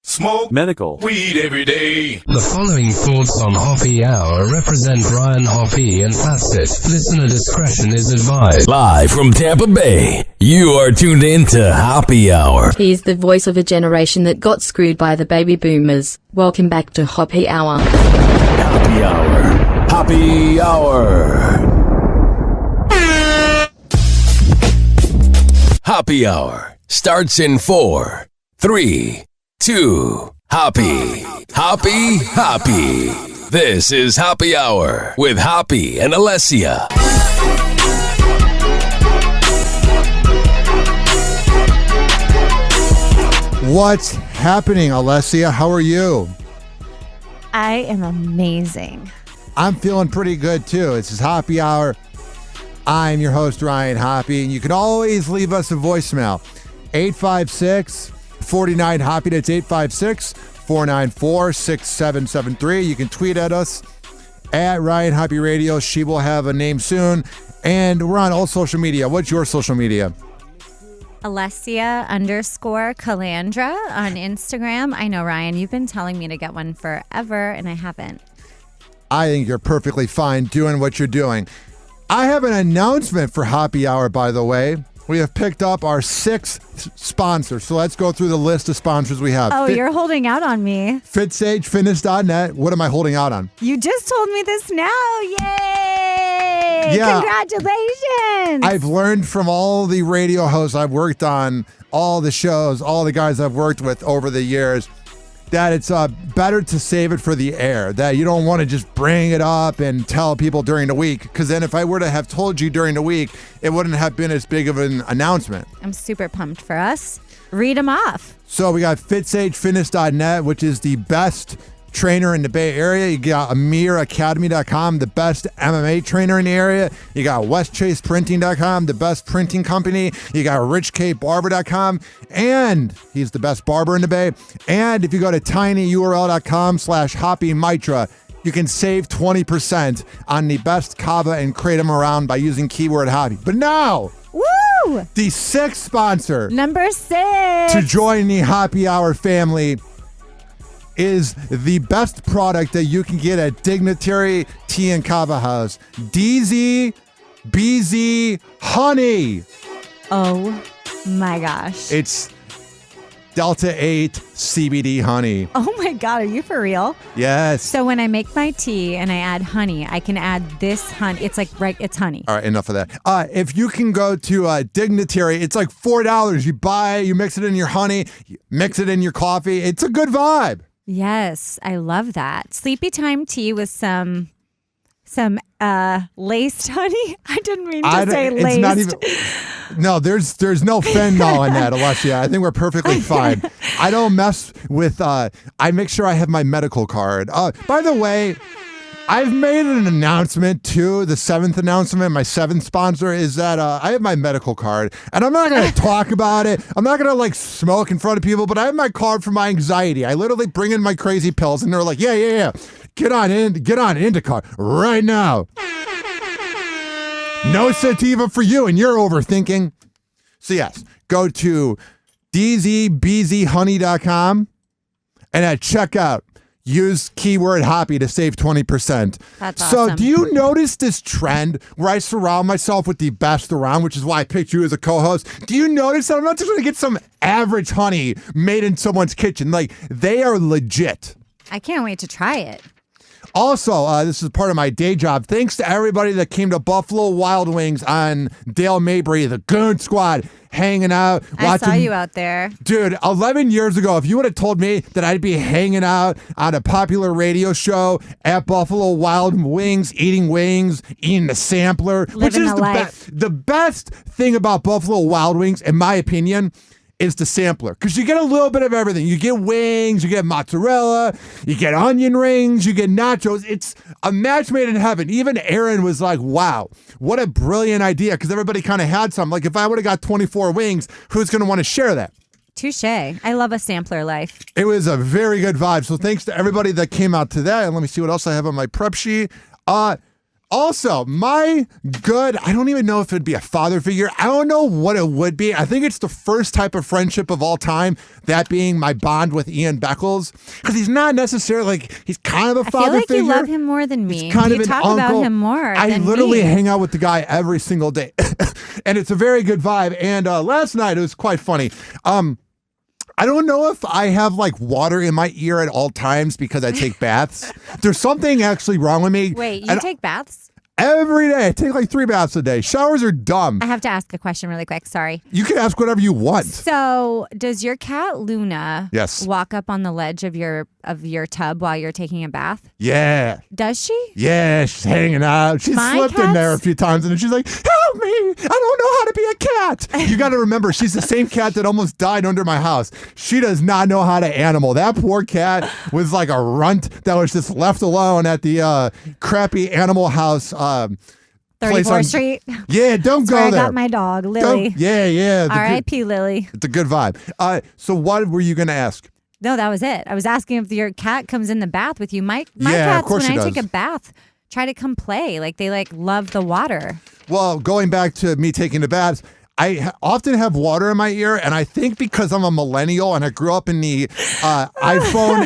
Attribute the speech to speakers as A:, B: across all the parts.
A: Smoke
B: medical
A: weed every day.
C: The following thoughts on Hoppy Hour represent Ryan Hoppy and Facet. Listener discretion is advised.
D: Live from Tampa Bay, you are tuned in to Hoppy Hour.
E: He's the voice of a generation that got screwed by the baby boomers. Welcome back to Hoppy Hour.
D: Hoppy Hour. Hoppy Hour. Hoppy Hour starts in 4, 3, 2, Hoppy. Hoppy, Hoppy. This is Hoppy Hour with Hoppy and Alessia.
F: What's happening, Alessia? How are you?
G: I am amazing.
F: I'm feeling pretty good, too. This is Hoppy Hour. I'm your host, Ryan Hoppy, and you can always leave us a voicemail. 856-49-HOPPY. That's 856-494-6773. You can tweet at us at Ryan Hoppy Radio. She will have a name soon. And we're on all social media. What's your social media?
G: Alessia_Calandra on Instagram. I know, Ryan, you've been telling me to get one forever, and I haven't.
F: I think you're perfectly fine doing what you're doing. I have an announcement for Hoppy Hour, by the way. We have picked up our 6th sponsor. So let's go through the list of sponsors we have.
G: Oh, you're holding out on me.
F: FitSageFitness.net. What am I holding out on?
G: You just told me this now. Yay!
F: Yeah.
G: Congratulations!
F: I've learned from all the radio hosts I've worked on, all the shows, all the guys I've worked with over the years, that it's better to save it for the air, that you don't want to just bring it up and tell people during the week, because then if I were to have told you during the week, it wouldn't have been as big of an announcement.
G: I'm super pumped for us. Read them off.
F: So we got FitSageFitness.net, which is the best trainer in the Bay Area. You got AmirAcademy.com, the best MMA trainer in the area. You got WestChasePrinting.com, the best printing company. You got RichKBarber.com, and he's the best barber in the Bay. And if you go to tinyurl.com/HoppyMitra, you can save 20% on the best kava and kratom around by using keyword Hoppy. But now,
G: woo!
F: The 6th sponsor,
G: number 6,
F: to join the Hoppy Hour family is the best product that you can get at Dignitary Tea and Kava House. DZ BZ Honey.
G: Oh my gosh.
F: It's Delta 8 CBD honey.
G: Oh my God, are you for real?
F: Yes.
G: So when I make my tea and I add honey, I can add this honey. It's like, right, it's honey.
F: All right, enough of that. If you can go to Dignitary, it's like $4. You buy, you mix it in your honey, you mix it in your coffee. It's a good vibe.
G: Yes, I love that. Sleepy time tea with some laced honey. I didn't mean to say laced. It's not even.
F: No, there's no fentanyl in that, Alessia. I think we're perfectly fine. I don't mess with. I make sure I have my medical card. By the way, I've made an announcement too. The 7th announcement, my 7th sponsor, is that I have my medical card, and I'm not going to talk about it. I'm not going to like smoke in front of people, but I have my card for my anxiety. I literally bring in my crazy pills, and they're like, yeah. Get on Indica right now. No sativa for you, and you're overthinking. So yes, go to dzbzhoney.com and at checkout, use keyword Hoppy to save 20%.
G: That's awesome.
F: So do you notice this trend where I surround myself with the best around, which is why I picked you as a co-host? Do you notice that I'm not just going to get some average honey made in someone's kitchen? Like, they are legit.
G: I can't wait to try it.
F: Also, this is part of my day job. Thanks to everybody that came to Buffalo Wild Wings on Dale Mabry, the Goon Squad, hanging out.
G: I saw you out there.
F: Dude, 11 years ago, if you would have told me that I'd be hanging out on a popular radio show at Buffalo Wild Wings, eating the sampler, which is the best thing about Buffalo Wild Wings, in my opinion, is the sampler, because you get a little bit of everything. You get wings, you get mozzarella, you get onion rings, you get nachos. It's a match made in heaven. Even Aaron was like, wow, what a brilliant idea, because everybody kind of had some. Like, if I would have got 24 wings, who's going to want to share that?
G: Touche. I love a sampler life.
F: It was a very good vibe. So thanks to everybody that came out to that. And let me see what else I have on my prep sheet. Also, I don't even know if it'd be a father figure. I don't know what it would be. I think it's the first type of friendship of all time, that being my bond with Ian Beckles. Because he's not necessarily, he's kind of a father figure.
G: I feel like you love him more than me.
F: He's kind of
G: you
F: an
G: talk
F: uncle.
G: about him more
F: I
G: than
F: literally
G: me.
F: hang out with the guy every single day. And it's a very good vibe. And last night, it was quite funny. I don't know if I have water in my ear at all times because I take baths. There's something actually wrong with me.
G: Wait, you take baths?
F: Every day. I take 3 baths a day. Showers are dumb.
G: I have to ask a question really quick. Sorry.
F: You can ask whatever you want.
G: So, does your cat Luna
F: Yes.
G: walk up on the ledge of your tub while you're taking a bath?
F: Yeah.
G: Does she?
F: Yeah, she's hanging out. She's
G: My
F: slipped in there a
G: cat's-
F: few times and she's like, help me. I don't know how to be a cat. You got to remember, she's the same cat that almost died under my house. She does not know how to animal. That poor cat was like a runt that was just left alone at the crappy animal house.
G: 34th Street.
F: Yeah, don't
G: That's
F: go
G: where
F: there.
G: I got my dog, Lily.
F: Yeah.
G: R.I.P. Lily.
F: It's a good vibe. So what were you going to ask?
G: No, that was it. I was asking if your cat comes in the bath with you. My
F: Yeah, of
G: cats,
F: course
G: when
F: she
G: I take
F: does.
G: a bath, try to come play. They love the water.
F: Well, going back to me taking the baths, I often have water in my ear, and I think because I'm a millennial and I grew up in the iPhone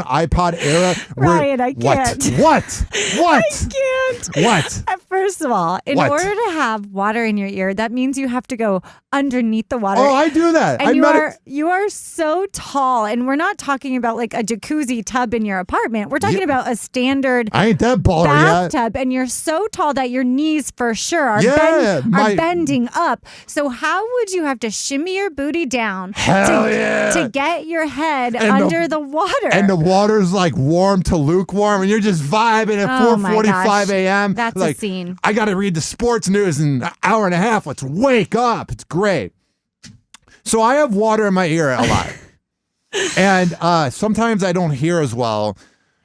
F: iPod era.
G: Ryan, I can't.
F: What?
G: I can't.
F: What?
G: First of all, in
F: What?
G: order to have water in your ear, that means you have to go underneath the water.
F: Oh, I do that.
G: And
F: I
G: you are so tall, and we're not talking about a jacuzzi tub in your apartment. We're talking about a standard
F: I ain't that baller yet.
G: bathtub, and you're so tall that your knees for sure are,
F: Yeah,
G: are bending up. So how would you have to shimmy your booty down
F: Hell
G: to,
F: yeah.
G: to get your head
F: And
G: under the water?
F: And the water's warm to lukewarm, and you're just vibing at
G: Oh my
F: 4:45
G: gosh.
F: a.m.
G: That's a scene.
F: I got to read the sports news in an hour and a half. Let's wake up. It's great. So I have water in my ear a lot. And sometimes I don't hear as well.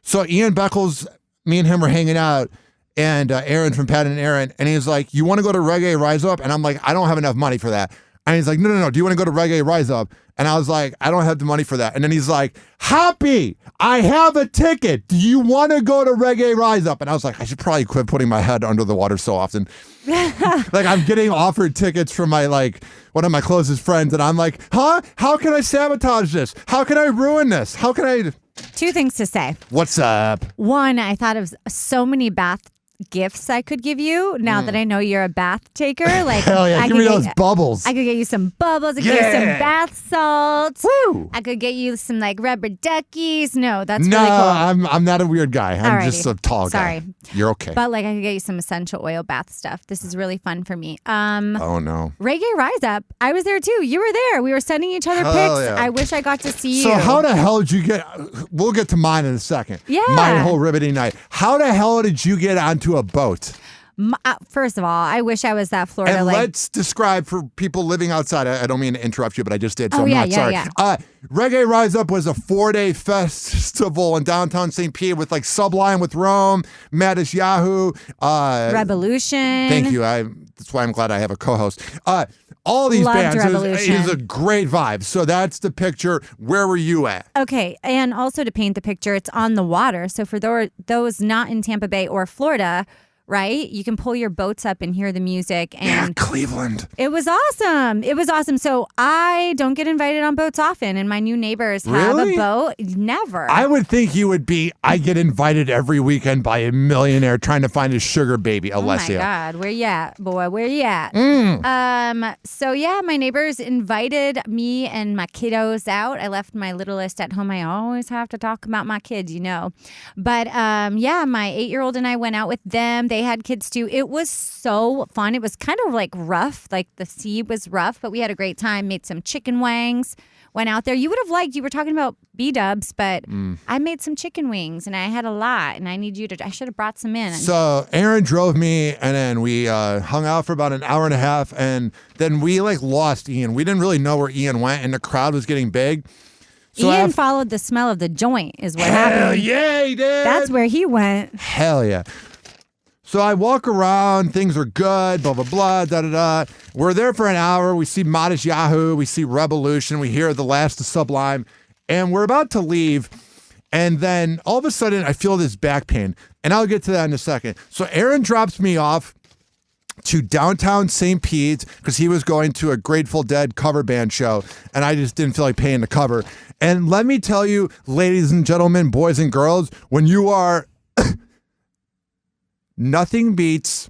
F: So Ian Beckles, me and him were hanging out, and Aaron from Pat and Aaron, and he's like, you want to go to Reggae Rise Up? And I'm like, I don't have enough money for that. And he's like, no. Do you want to go to Reggae Rise Up? And I was like, I don't have the money for that. And then he's like, Hoppy, I have a ticket. Do you want to go to Reggae Rise Up? And I was like, I should probably quit putting my head under the water so often. I'm getting offered tickets from my one of my closest friends, and I'm like, huh? How can I sabotage this? How can I ruin this? How can I?
G: 2 things to say.
F: What's up?
G: One, I thought of so many bath gifts I could give you now that I know you're a bath taker.
F: Hell yeah, give me those bubbles.
G: I could get you some bubbles. I could get you some bath salts.
F: Woo!
G: I could get you some rubber duckies. No, that's
F: No,
G: really cool.
F: I'm not a weird guy. I'm just a tall guy.
G: Sorry.
F: You're okay.
G: But I could get you some essential oil bath stuff. This is really fun for me.
F: Oh no.
G: Reggae Rise Up. I was there too. You were there. We were sending each other
F: Hell
G: pics.
F: yeah.
G: I wish I got to see you.
F: So how the hell did you get? We'll get to mine in a second.
G: Yeah.
F: My whole riveting night. How the hell did you get onto a boat?
G: First of all, I wish I was that Florida.
F: And let's describe for people living outside. I don't mean to interrupt you, but I just did, so
G: Oh,
F: I'm
G: yeah,
F: not sorry.
G: yeah.
F: Reggae Rise Up was a 4-day festival in downtown St. Pete with Sublime with Rome, Mattis Yahoo,
G: Revolution.
F: Thank you. That's why I'm glad I have a co-host. All these
G: Loved
F: bands.
G: Revolution.
F: It was a great vibe. So that's the picture. Where were you at?
G: Okay, and also to paint the picture, it's on the water. So for those not in Tampa Bay or Florida, right, you can pull your boats up and hear the music. And
F: Cleveland.
G: it was awesome. It was awesome. So I don't get invited on boats often, and my new neighbors have
F: Really?
G: a boat. Never.
F: I would think you would be. I get invited every weekend by a millionaire trying to find his sugar baby,
G: Oh my
F: Alessia.
G: God, where you at, boy? Where you at? So yeah, my neighbors invited me and my kiddos out. I left my littlest at home. I always have to talk about my kids, But yeah, my 8-year-old and I went out with them. They had kids too. It was so fun. It was kind of rough. The sea was rough, but we had a great time. Made some chicken wings. Went out there. You would have liked. You were talking about B-dubs, but I made some chicken wings, and I had a lot. And I need you to. I should have brought some in.
F: So Aaron drove me, and then we hung out for about an hour and a half, and then we lost Ian. We didn't really know where Ian went, and the crowd was getting big. So
G: Ian followed the smell of the joint, is what
F: Hell
G: happened.
F: yeah, he did.
G: That's where he went.
F: Hell yeah. So I walk around, things are good, blah, blah, blah, da-da-da. We're there for an hour. We see Modest Yahoo. We see Revolution. We hear the last of Sublime. And we're about to leave. And then all of a sudden, I feel this back pain. And I'll get to that in a second. So Aaron drops me off to downtown St. Pete's because he was going to a Grateful Dead cover band show, and I just didn't feel like paying the cover. And let me tell you, ladies and gentlemen, boys and girls, when you are nothing beats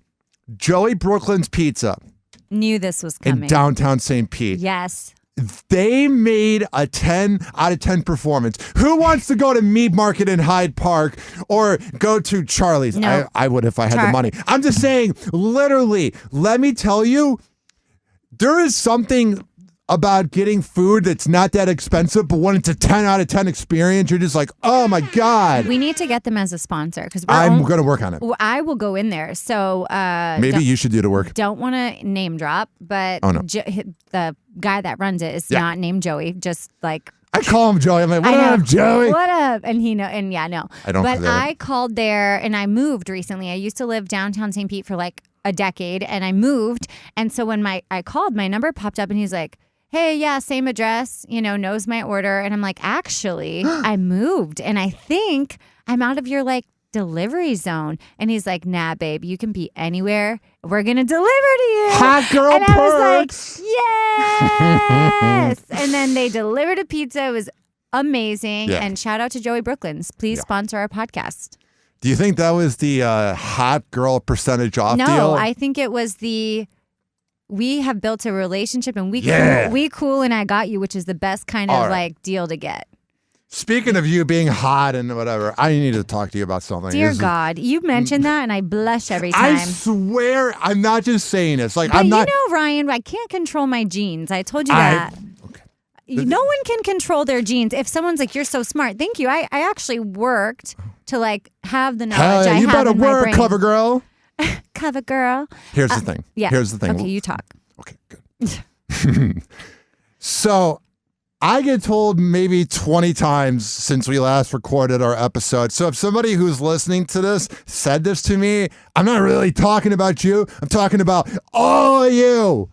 F: Joey Brooklyn's Pizza
G: Knew this was coming.
F: in downtown St. Pete.
G: Yes.
F: They made a 10 out of 10 performance. Who wants to go to Meat Market in Hyde Park or go to Charlie's?
G: No.
F: I would if I had the money. I'm just saying, literally, let me tell you, there is something about getting food that's not that expensive, but when it's a 10 out of 10 experience, you're just like, oh my God.
G: We need to get them as a sponsor because
F: I'm going to work on it.
G: Well, I will go in there. So
F: maybe you should do the work.
G: Don't want to name drop, but
F: Oh, no.
G: the guy that runs it is not named Joey. Just like
F: I call him Joey. I'm like, what up, Joey?
G: What up? And he know. And yeah, no.
F: I don't.
G: But I called there, and I moved recently. I used to live downtown St. Pete for like a decade, and I moved. And so when I called, my number popped up, and he's like, hey, yeah, same address, knows my order. And I'm like, actually, I moved and I think I'm out of your like delivery zone. And he's like, nah, babe, you can be anywhere. We're going to deliver to you.
F: Hot girl
G: and
F: perks.
G: I was like, yes. And then they delivered a pizza. It was amazing.
F: Yeah.
G: And shout out to Joey Brooklyn's. Please sponsor our podcast.
F: Do you think that was the hot girl percentage off deal?
G: No, I think it was we have built a relationship and we cool and I got you, which is the best kind of like deal to get.
F: Speaking of you being hot and whatever, I need to talk to you about something.
G: Dear God, you mentioned that and I blush every time.
F: I swear, I'm not just saying this. Like,
G: but
F: I'm not.
G: Ryan, I can't control my genes. I told you that.
F: Okay.
G: No one can control their genes. If someone's like, you're so smart. Thank you. I actually worked to like have the knowledge I
F: you
G: have
F: better
G: in my
F: work,
G: brain.
F: cover girl.
G: Cover girl.
F: Here's the thing.
G: Yeah.
F: Here's the thing.
G: Okay, you talk.
F: Okay, good. So I get told maybe 20 times since we last recorded our episode. So if somebody who's listening to this said this to me, I'm not really talking about you. I'm talking about all of you.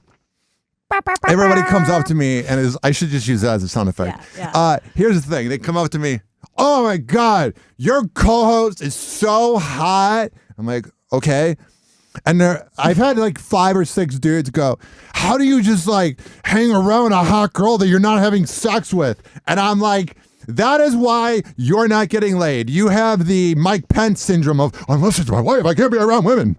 F: Everybody comes up to me and I should just use that as a sound effect.
G: Yeah.
F: Here's the thing. They come up to me. Oh my God, your co-host is so hot. I'm like, okay. And I've had like 5 or 6 dudes go, how do you just like hang around a hot girl that you're not having sex with? And I'm like, that is why you're not getting laid. You have the Mike Pence syndrome of, unless it's my wife, I can't be around women.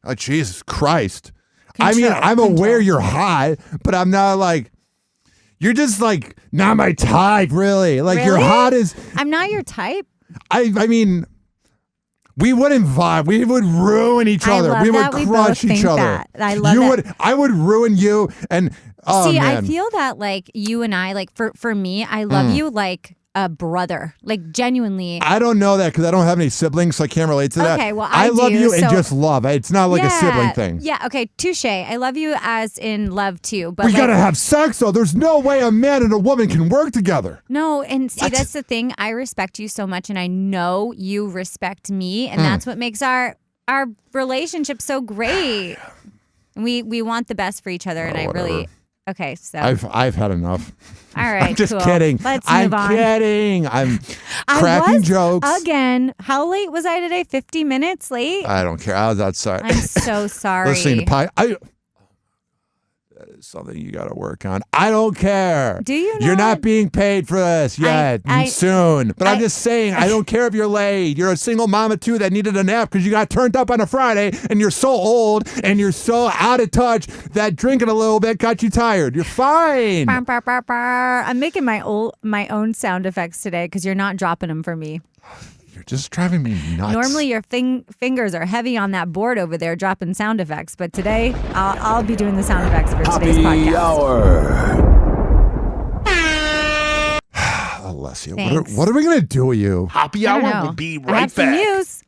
F: Oh, Jesus Christ. I'm aware you're hot, but I'm not like, you're just like, not my type, really. Like,
G: Really?
F: you're hot as,
G: I'm not your type.
F: I mean, we wouldn't vibe. We would ruin each
G: I
F: other.
G: love
F: We would
G: that. We
F: crush
G: both
F: each
G: think
F: other.
G: that. I love that.
F: I would ruin you. And oh,
G: See,
F: man.
G: I feel that like you and I, like for me, I love you like a brother, like genuinely.
F: I don't know that because I don't have any siblings, so I can't relate to that.
G: Okay, well, I
F: love
G: do,
F: you in
G: so-
F: just love. It's not like a sibling thing.
G: Yeah, okay, touche. I love you as in love too. But
F: We
G: like,
F: gotta have sex though. There's no way a man and a woman can work together.
G: no, and see, that's the thing. I respect you so much, and I know you respect me, and that's what makes our relationship so great. We want the best for each other, and I
F: whatever.
G: really. Okay, so
F: I've had enough.
G: all right,
F: I'm just
G: cool.
F: kidding.
G: Let's
F: I'm
G: move on.
F: kidding. I'm
G: I
F: cracking
G: was
F: jokes.
G: again. How late was I today? 50 minutes late.
F: I don't care. I was outside.
G: I'm so sorry.
F: listening to that is something you got to work on. I don't care.
G: Do you
F: You're not
G: not?
F: being paid for this yet. Soon. But I'm just saying, I don't care if you're late. You're a single mama too that needed a nap because you got turned up on a Friday and you're so old and you're so out of touch that drinking a little bit got you tired. You're fine.
G: Bah, bah, bah, bah. I'm making my own sound effects today because you're not dropping them for me.
F: You're just driving me nuts.
G: Normally your fingers are heavy on that board over there dropping sound effects, but today I'll be doing the sound effects for today's
D: Happy
G: podcast.
D: Hour.
F: Alessia,
G: Thanks.
F: what are we going to do with you?
A: Happy
G: I don't
A: Hour
G: know.
A: will be
G: I
A: right
G: have some
A: back.
G: news.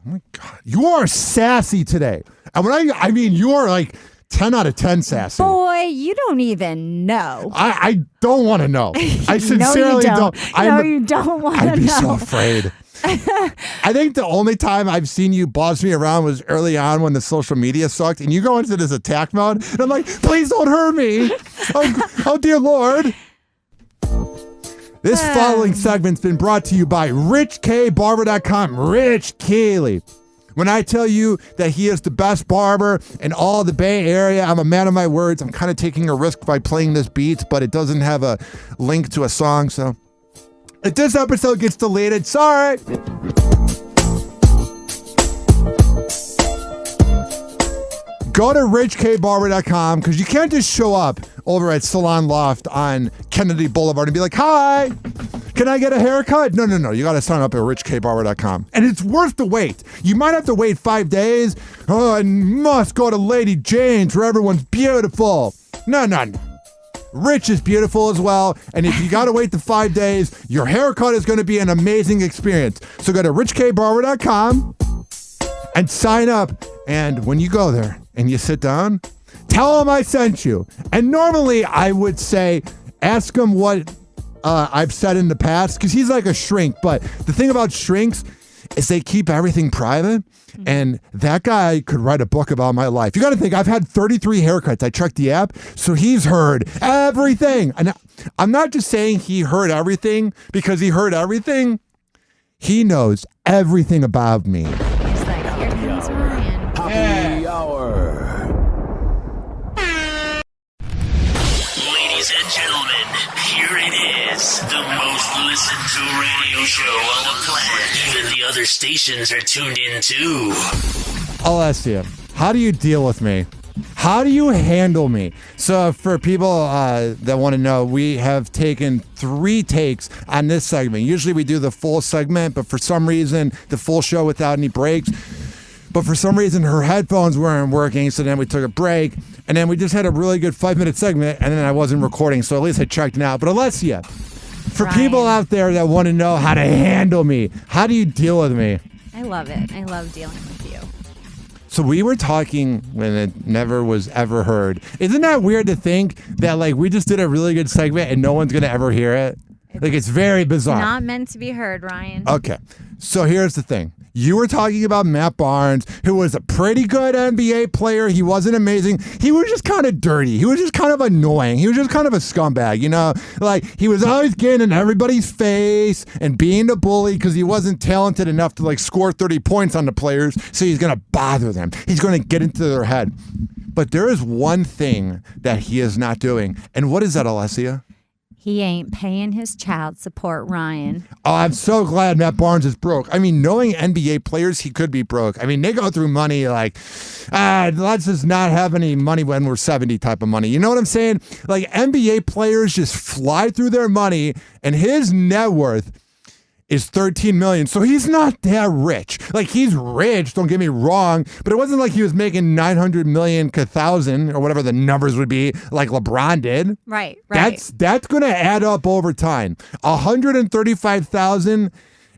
F: Oh my God. You are sassy today. And when I mean, you are like 10 out of 10 sassy.
G: Boy, you don't even know.
F: I don't want to know. I
G: No,
F: sincerely
G: you don't. No,
F: I'm-
G: you don't want to
F: I'd be
G: know.
F: so afraid. I think the only time I've seen you boss me around was early on when the social media sucked, and you go into this attack mode, and I'm like, please don't hurt me. Oh dear Lord. This following segment's been brought to you by RichKBarber.com. Rich Keeley. When I tell you that he is the best barber in all the Bay Area, I'm a man of my words. I'm kind of taking a risk by playing this beat, but it doesn't have a link to a song, so if this episode gets deleted, sorry. Go to RichKBarber.com because you can't just show up over at Salon Loft on Kennedy Boulevard and be like, hi, can I get a haircut? No. You got to sign up at RichKBarber.com. And it's worth the wait. You might have to wait 5 days. Oh, I must go to Lady Jane's where everyone's beautiful. No. Rich is beautiful as well. And if you got to wait the 5 days, your haircut is going to be an amazing experience. So go to RichKBarber.com and sign up. And when you go there and you sit down, tell him I sent you. And normally I would say, ask him what I've said in the past, because he's like a shrink. But the thing about shrinks is they keep everything private. And that guy could write a book about my life. You got to think, I've had 33 haircuts. I checked the app. So he's heard everything. And I'm not just saying he heard everything because he heard everything. He knows everything about me.
G: He's like, here comes Ryan.
D: Happy Hour.
A: Ladies and gentlemen, here it is. The most listened to radio show on the planet. Even the other stations are tuned in too.
F: Alessia, how do you deal with me? How do you handle me? So for people that want to know, we have taken 3 takes on this segment. Usually we do the full segment, but for some reason, the full show without any breaks. But for some reason, her headphones weren't working, so then we took a break. And then we just had a really good 5-minute segment, and then I wasn't recording, so at least I checked it out. But Alessia, for
G: Ryan,
F: people out there that want to know how to handle me, how do you deal with me?
G: I love it. I love dealing with you.
F: So we were talking when it never was ever heard. Isn't that weird to think that like we just did a really good segment and no one's going to ever hear it? Like it's very bizarre.
G: Not meant to be heard, Ryan.
F: Okay. So here's the thing. You were talking about Matt Barnes, who was a pretty good NBA player. He wasn't amazing. He was just kind of dirty. He was just kind of annoying. He was just kind of a scumbag, you know? Like, he was always getting in everybody's face and being a bully because he wasn't talented enough to, like, score 30 points on the players, so he's going to bother them. He's going to get into their head. But there is one thing that he is not doing. And what is that, Alessia?
G: He ain't paying his child support, Ryan.
F: Oh, I'm so glad Matt Barnes is broke. I mean, knowing NBA players, he could be broke. I mean, they go through money like, let's just not have any money when we're 70 type of money. You know what I'm saying? Like, NBA players just fly through their money, and his net worth is $13 million. So he's not that rich. Like, he's rich, don't get me wrong, but it wasn't like he was making 900 million to 1,000 or whatever the numbers would be like LeBron did.
G: Right.
F: That's going to add up over time. 135,000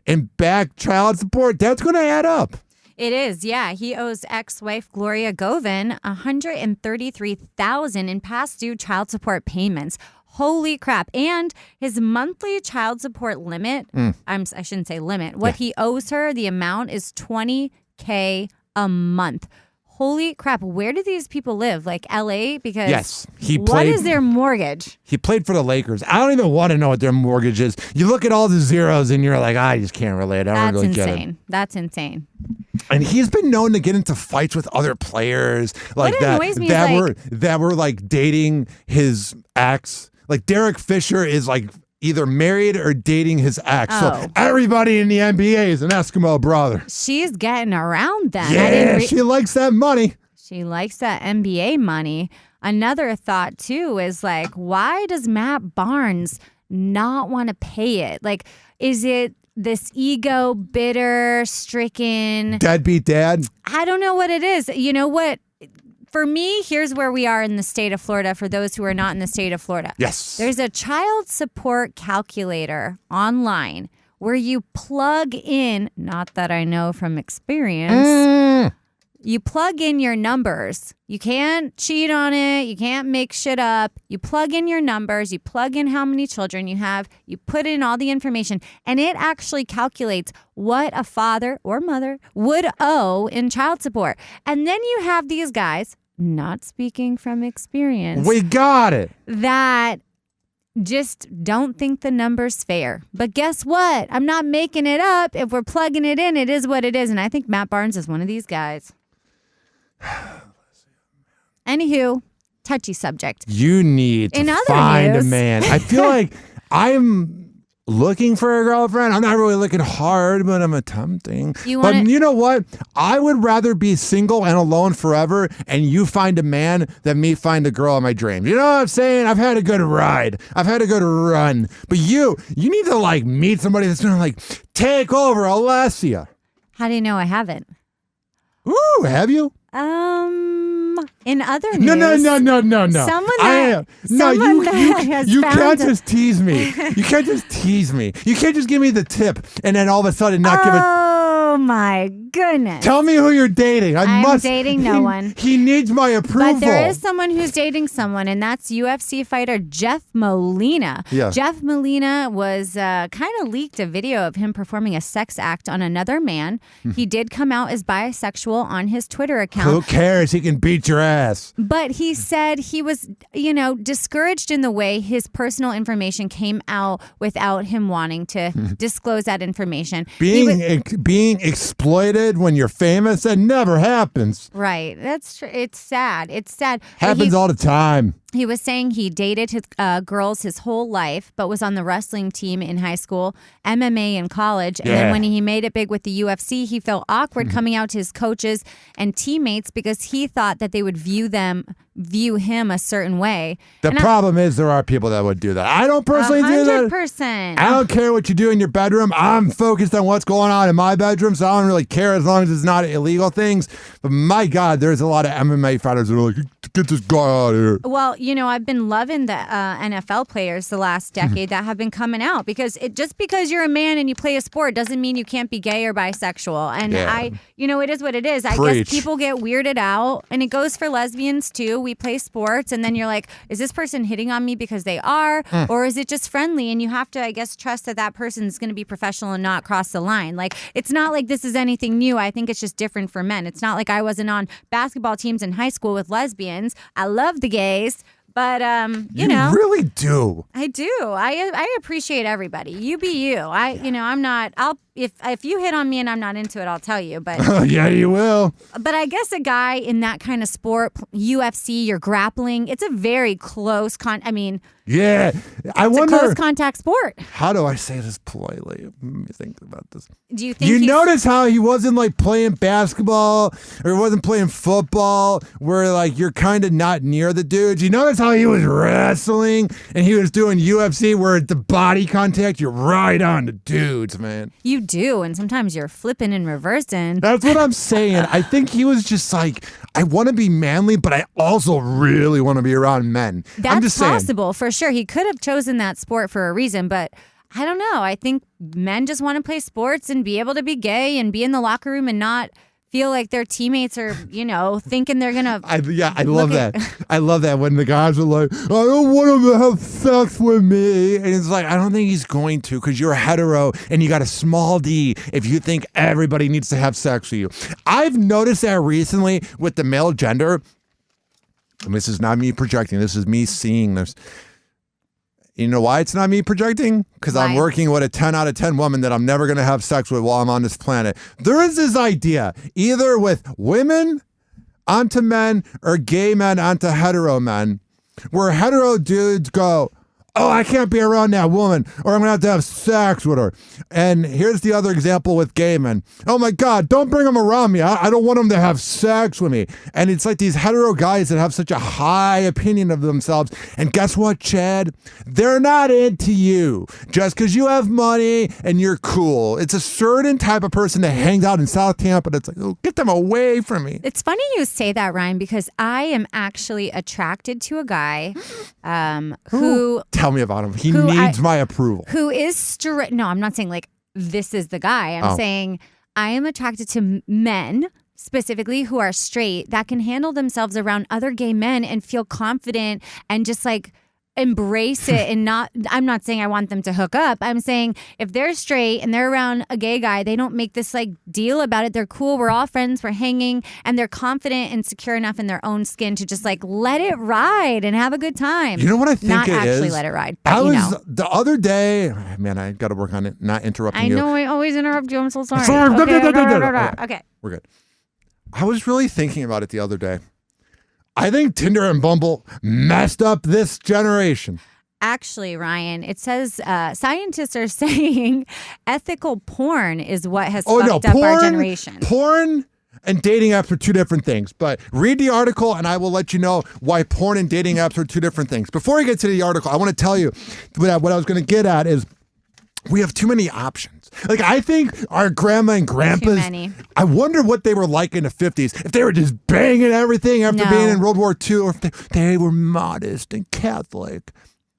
F: in back child support, that's going to add up.
G: It is, yeah. He owes ex-wife Gloria Govin $133,000 in past due child support payments. Holy crap. And his monthly child support limit, I shouldn't say limit, what he owes her, the amount is $20K a month. Holy crap. Where do these people live? Like LA? Because
F: yes,
G: what is their mortgage?
F: He played for the Lakers. I don't even want to know what their mortgage is. You look at all the zeros and you're like, I just can't relate. I don't really get it.
G: That's insane.
F: And he's been known to get into fights with other players like that were like dating his ex. Like Derek Fisher is like either married or dating his ex. So everybody in the NBA is an Eskimo brother.
G: She's getting around them.
F: Yeah, she likes that money.
G: She likes that NBA money. Another thought too is like, why does Matt Barnes not want to pay it? Like, is it this ego, bitter, stricken
F: deadbeat dad?
G: I don't know what it is. You know what? For me, here's where we are in the state of Florida for those who are not in the state of Florida.
F: Yes.
G: There's a child support calculator online where you plug in, not that I know from experience, you plug in your numbers. You can't cheat on it. You can't make shit up. You plug in your numbers. You plug in how many children you have. You put in all the information, and it actually calculates what a father or mother would owe in child support. And then you have these guys, not speaking from experience.
F: We got it.
G: That just don't think the number's fair. But guess what? I'm not making it up. If we're plugging it in, it is what it is. And I think Matt Barnes is one of these guys. Anywho, touchy subject.
F: You need to find a man. I feel like I'm looking for a girlfriend. I'm not really looking hard, but I'm attempting. But you know what? I would rather be single and alone forever and you find a man than me find a girl in my dreams. You know what I'm saying? I've had a good ride. I've had a good run. But you need to like meet somebody that's going to like take over, Alessia.
G: How do you know I haven't?
F: Ooh, have you?
G: In other news.
F: No.
G: Someone that
F: you can't just tease me. You can't just tease me. You can't just give me the tip and then all of a sudden not give it.
G: Oh my goodness.
F: Tell me who you're dating.
G: I'm dating no one.
F: He needs my approval.
G: But there is someone who's dating someone, and that's UFC fighter Jeff Molina.
F: Yeah.
G: Jeff Molina was kind of leaked a video of him performing a sex act on another man. He did come out as bisexual on his Twitter account.
F: Who cares? He can beat your ass.
G: But he said he was, discouraged in the way his personal information came out without him wanting to disclose that information.
F: Being exploited when you're famous, that never happens.
G: Right. That's true. It's sad. It's sad.
F: Happens all the time.
G: He was saying he dated his girls his whole life, but was on the wrestling team in high school, MMA in college. And then when he made it big with the UFC, he felt awkward coming out to his coaches and teammates because he thought that they would view him a certain way.
F: The problem is there are people that would do that. I don't personally do that.
G: 100%.
F: I don't care what you do in your bedroom. I'm focused on what's going on in my bedroom, so I don't really care as long as it's not illegal things. But my God, there's a lot of MMA fighters that are like, get this guy out of here.
G: Well, I've been loving the NFL players the last decade that have been coming out because just because you're a man and you play a sport doesn't mean you can't be gay or bisexual. And it is what it is. I guess people get weirded out, and it goes for lesbians too. We play sports, and then you're like, is this person hitting on me because they are, or is it just friendly? And you have to, I guess, trust that person is going to be professional and not cross the line. Like, it's not like this is anything new. I think it's just different for men. It's not like I wasn't on basketball teams in high school with lesbians. I love the gays. But, you
F: really do.
G: I do. I appreciate everybody. You be you. I'm not, if you hit on me and I'm not into it, I'll tell you. But
F: yeah, you will.
G: But I guess a guy in that kind of sport, UFC, you're grappling, it's a very close
F: yeah. I wonder.
G: It's a close contact sport.
F: How do I say this politely? Let me think about this.
G: Do you think
F: you notice how he wasn't like playing basketball or wasn't playing football where like you're kind of not near the dudes? You notice how he was wrestling and he was doing UFC where the body contact, you're right on the dudes, man.
G: You do. And sometimes you're flipping and reversing.
F: That's what I'm saying. I think he was just like, I want to be manly, but I also really want to be around men. I'm just
G: possible,
F: saying.
G: for sure. He could have chosen that sport for a reason, but I don't know. I think men just want to play sports and be able to be gay and be in the locker room and not feel like their teammates are, thinking they're going to...
F: I love that. I love that when the guys are like, I don't want him to have sex with me. And it's like, I don't think he's going to because you're hetero and you got a small D if you think everybody needs to have sex with you. I've noticed that recently with the male gender. And this is not me projecting. This is me seeing this. You know why it's not me projecting? Because I'm working with a 10 out of 10 woman that I'm never going to have sex with while I'm on this planet. There is this idea, either with women onto men or gay men onto hetero men, where hetero dudes go, oh, I can't be around that woman or I'm going to have sex with her. And here's the other example with gay men. Oh my God, don't bring them around me. I don't want them to have sex with me. And it's like these hetero guys that have such a high opinion of themselves. And guess what, Chad? They're not into you just because you have money and you're cool. It's a certain type of person that hangs out in South Tampa that's like, oh, get them away from me.
G: It's funny you say that, Ryan, because I am actually attracted to a guy who...
F: Tell me about him. He needs my approval.
G: Who is straight. No, I'm not saying like this is the guy. I'm saying I am attracted to men specifically who are straight that can handle themselves around other gay men and feel confident and just like embrace it and I'm not saying I want them to hook up. I'm saying if they're straight and they're around a gay guy, they don't make this like deal about it. They're cool. We're all friends. We're hanging, and they're confident and secure enough in their own skin to just like let it ride and have a good time.
F: You know what I think
G: not
F: it
G: actually
F: is?
G: let it ride.
F: I
G: But,
F: was the other day, man, I got to work on it, not interrupting
G: I
F: you.
G: know I always interrupt you. I'm so sorry.
F: Sorry.
G: Okay. Okay.
F: We're good. I was really thinking about it the other day. I think Tinder and Bumble messed up this generation.
G: Actually, Ryan, it says scientists are saying ethical porn is what has fucked up our generation.
F: Porn and dating apps are two different things. But read the article and I will let you know why porn and dating apps are two different things. Before I get to the article, I want to tell you what I was going to get at is we have too many options. Like, I think our grandma and grandpas,
G: Too many.
F: I wonder what they were like in the 50s. If they were just banging everything after being in World War II, or if they were modest and Catholic.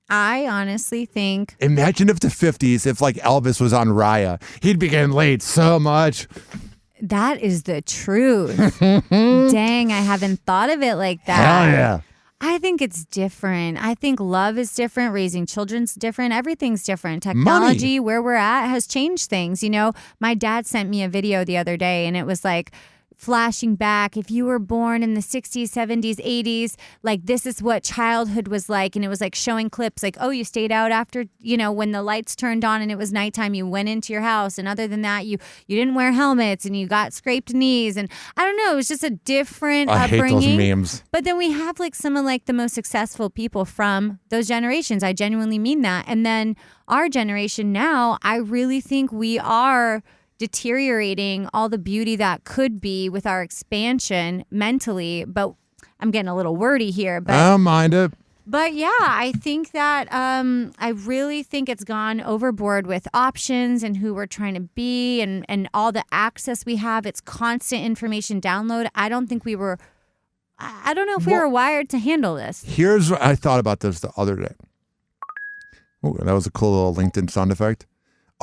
G: I honestly think.
F: Imagine if the 50s, if like Elvis was on Raya, he'd be getting laid so much.
G: That is the truth. Dang, I haven't thought of it like that.
F: Hell yeah.
G: I think it's different. I think love is different. Raising children's different. Everything's different. Technology, where we're at, has changed things. You know, my dad sent me a video the other day, and it was like flashing back. If you were born in the 60s, 70s, 80s, like this is what childhood was like. And it was like showing clips like, oh, you stayed out after, you know, when the lights turned on and it was nighttime, you went into your house. And other than that, you didn't wear helmets and you got scraped knees. And I don't know, it was just a different upbringing.
F: I hate those memes.
G: But then we have like some of like the most successful people from those generations. I genuinely mean that. And then our generation now, I really think we are deteriorating all the beauty that could be with our expansion mentally. But I'm getting a little wordy here. But
F: I don't mind it.
G: But yeah, I think that I really think it's gone overboard with options and who we're trying to be and all the access we have. It's constant information download. I don't think we were, I don't know if we were wired to handle this.
F: Here's what I thought about this the other day. Oh, that was a cool little LinkedIn sound effect.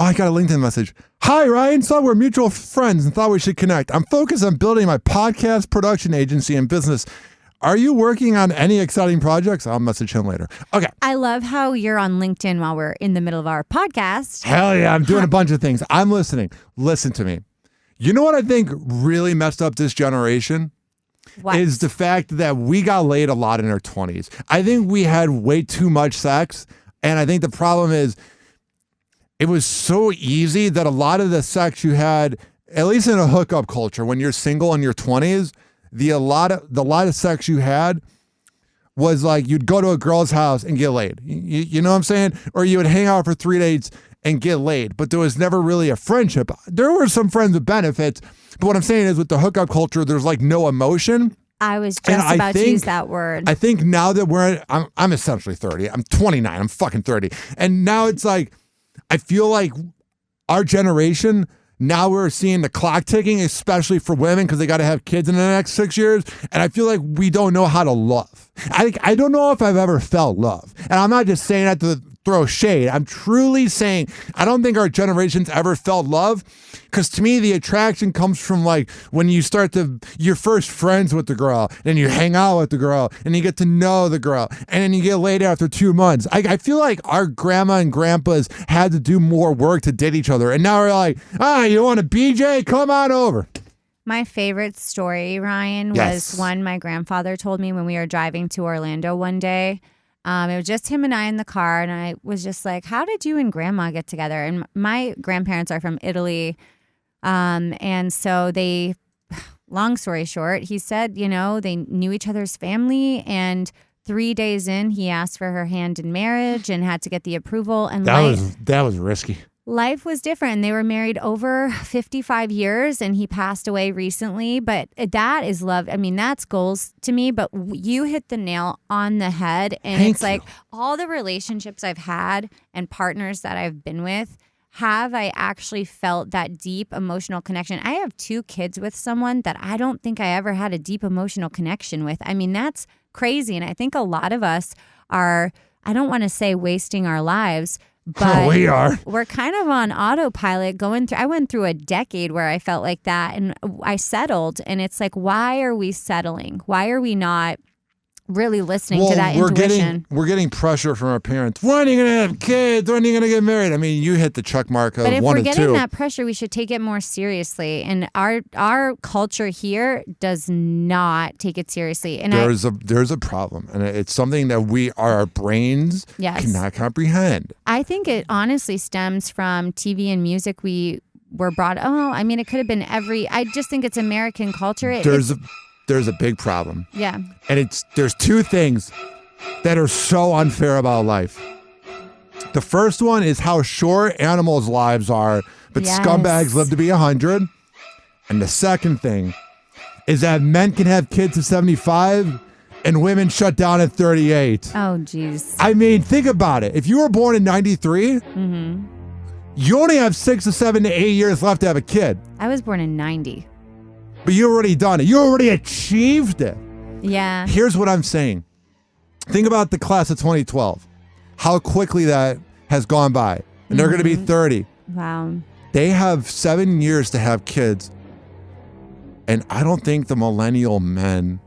F: Oh, I got a LinkedIn message. Hi, Ryan. Saw we're mutual friends and thought we should connect. I'm focused on building my podcast production agency and business. Are you working on any exciting projects? I'll message him later. Okay.
G: I love how you're on LinkedIn while we're in the middle of our podcast.
F: Hell yeah. I'm doing a bunch of things. I'm listening. Listen to me. You know what I think really messed up this generation?
G: What?
F: Is the fact that we got laid a lot in our 20s. I think we had way too much sex. And I think the problem is it was so easy that a lot of the sex you had, at least in a hookup culture, when you're single in your 20s, the lot of sex you had was like you'd go to a girl's house and get laid. You know what I'm saying? Or you would hang out for 3 days and get laid. But there was never really a friendship. There were some friends with benefits. But what I'm saying is with the hookup culture, there's like no emotion.
G: I was just about to use that word.
F: I think now that I'm essentially 30. I'm 29. I'm fucking 30. And now it's like, I feel like our generation, now we're seeing the clock ticking, especially for women, because they got to have kids in the next 6 years. And I feel like we don't know how to love. I don't know if I've ever felt love. And I'm not just saying that to throw shade. I'm truly saying I don't think our generation's ever felt love. Because to me, the attraction comes from like when you you're first friends with the girl, then you hang out with the girl, and you get to know the girl, and then you get laid after 2 months. I feel like our grandma and grandpas had to do more work to date each other. And now we're like, you want a BJ? Come on over.
G: My favorite story, Ryan, was one my grandfather told me when we were driving to Orlando one day. It was just him and I in the car, and I was just like, how did you and grandma get together? And my grandparents are from Italy. And so they, long story short, he said, you know, they knew each other's family, and 3 days in, he asked for her hand in marriage and had to get the approval. And
F: that was risky.
G: Life was different. They were married over 55 years, and he passed away recently. But that is love. I mean, that's goals to me. But you hit the nail on the head. And it's like all the relationships I've had and partners that I've been with, have I actually felt that deep emotional connection? I have 2 kids with someone that I don't think I ever had a deep emotional connection with. I mean, that's crazy. And I think a lot of us are, I don't want to say wasting our lives, but
F: we are.
G: We're kind of on autopilot I went through a decade where I felt like that, and I settled. And it's like, why are we settling? Why are we not really listening to that intuition.
F: We're getting pressure from our parents. When are you going to have kids? When are you going to get married? I mean, you hit the check mark of 1 and 2. But if we're getting
G: that pressure, we should take it more seriously. And our culture here does not take it seriously. And
F: there's a problem, and it's something that our brains cannot comprehend.
G: I think it honestly stems from TV and music. We were brought. It could have been I just think it's American culture.
F: There's a big problem.
G: Yeah.
F: And there's two things that are so unfair about life. The first one is how short animals' lives are, but scumbags live to be 100. And the second thing is that men can have kids at 75 and women shut down at 38.
G: Oh, geez.
F: I mean, think about it. If you were born in 93, you only have 6 to 7 to 8 years left to have a kid.
G: I was born in 90.
F: But you already done it. You already achieved it.
G: Yeah.
F: Here's what I'm saying. Think about the class of 2012. How quickly that has gone by. And they're going to be 30.
G: Wow.
F: They have 7 years to have kids. And I don't think the millennial men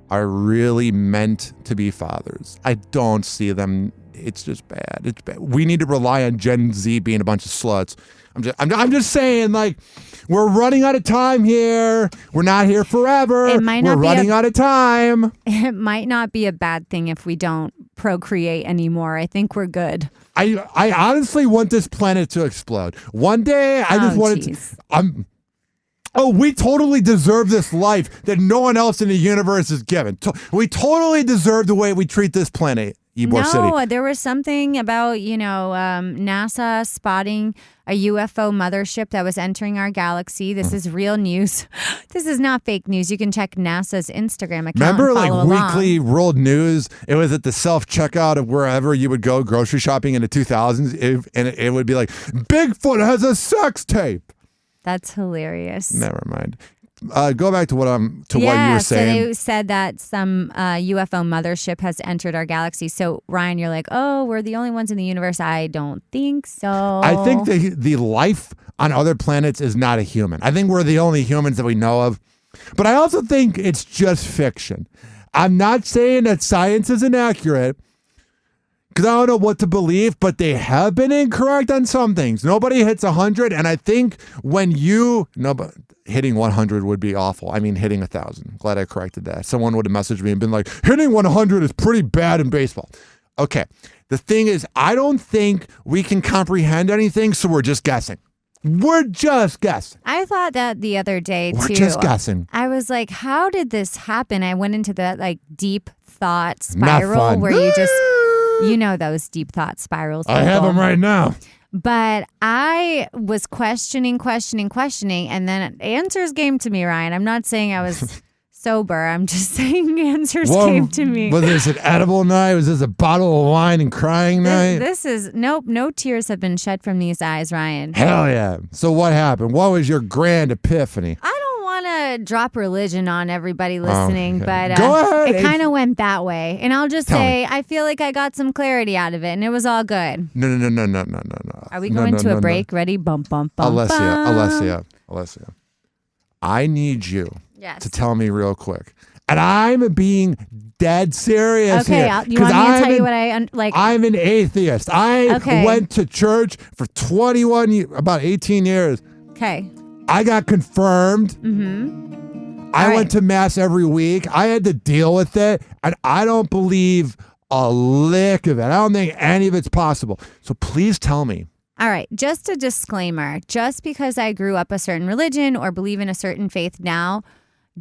F: are really meant to be fathers. I don't see them. It's just bad. It's bad. We need to rely on Gen Z being a bunch of sluts. I'm just saying, like, we're running out of time here. We're not here forever. We're running out of time.
G: It might not be a bad thing if we don't procreate anymore. I think we're good.
F: I honestly want this planet to explode. One day, I just want it to... we totally deserve this life that no one else in the universe is given. We totally deserve the way we treat this planet. Ybor City.
G: There was something about, NASA spotting a UFO mothership that was entering our galaxy. This is real news. This is not fake news. You can check NASA's Instagram account.
F: Remember,
G: like
F: Weekly World News? It was at the self-checkout of wherever you would go grocery shopping in the 2000s. And it would be like, Bigfoot has a sex tape.
G: That's hilarious.
F: Never mind. Go back to what you were saying.
G: So they said that some UFO mothership has entered our galaxy. So Ryan, you're like, we're the only ones in the universe. I don't think so.
F: I think the life on other planets is not a human. I think we're the only humans that we know of. But I also think it's just fiction. I'm not saying that science is inaccurate, because I don't know what to believe, but they have been incorrect on some things. Nobody hits 100, and I think hitting 100 would be awful. I mean, hitting 1,000. Glad I corrected that. Someone would have messaged me and been like, hitting 100 is pretty bad in baseball. Okay. The thing is, I don't think we can comprehend anything, so we're just guessing. We're just guessing.
G: I thought that the other day, too.
F: We're just guessing.
G: I was like, how did this happen? I went into that deep thought spiral where you just... those deep thought spirals.
F: I have them right now.
G: But I was questioning, and then answers came to me, Ryan. I'm not saying I was sober. I'm just saying answers came to me.
F: Was this an edible night? Was this a bottle of wine and crying night?
G: This is, nope, no tears have been shed from these eyes, Ryan.
F: Hell yeah. So what happened? What was your grand epiphany?
G: I don't want to drop religion on everybody listening, but
F: Go ahead.
G: It kind of went that way. And I'll just say, I feel like I got some clarity out of it, and it was all good.
F: No.
G: Are we going to a break? Ready? Bum, bum, bum,
F: Alessia. I need you to tell me real quick. And I'm being dead serious here.
G: Okay, you want me to tell you what I like?
F: I'm an atheist. I went to church for 21 years, about 18 years.
G: Okay.
F: I got confirmed. I went to mass every week. I had to deal with it. And I don't believe a lick of it. I don't think any of it's possible. So please tell me.
G: All right. Just a disclaimer. Just because I grew up a certain religion or believe in a certain faith now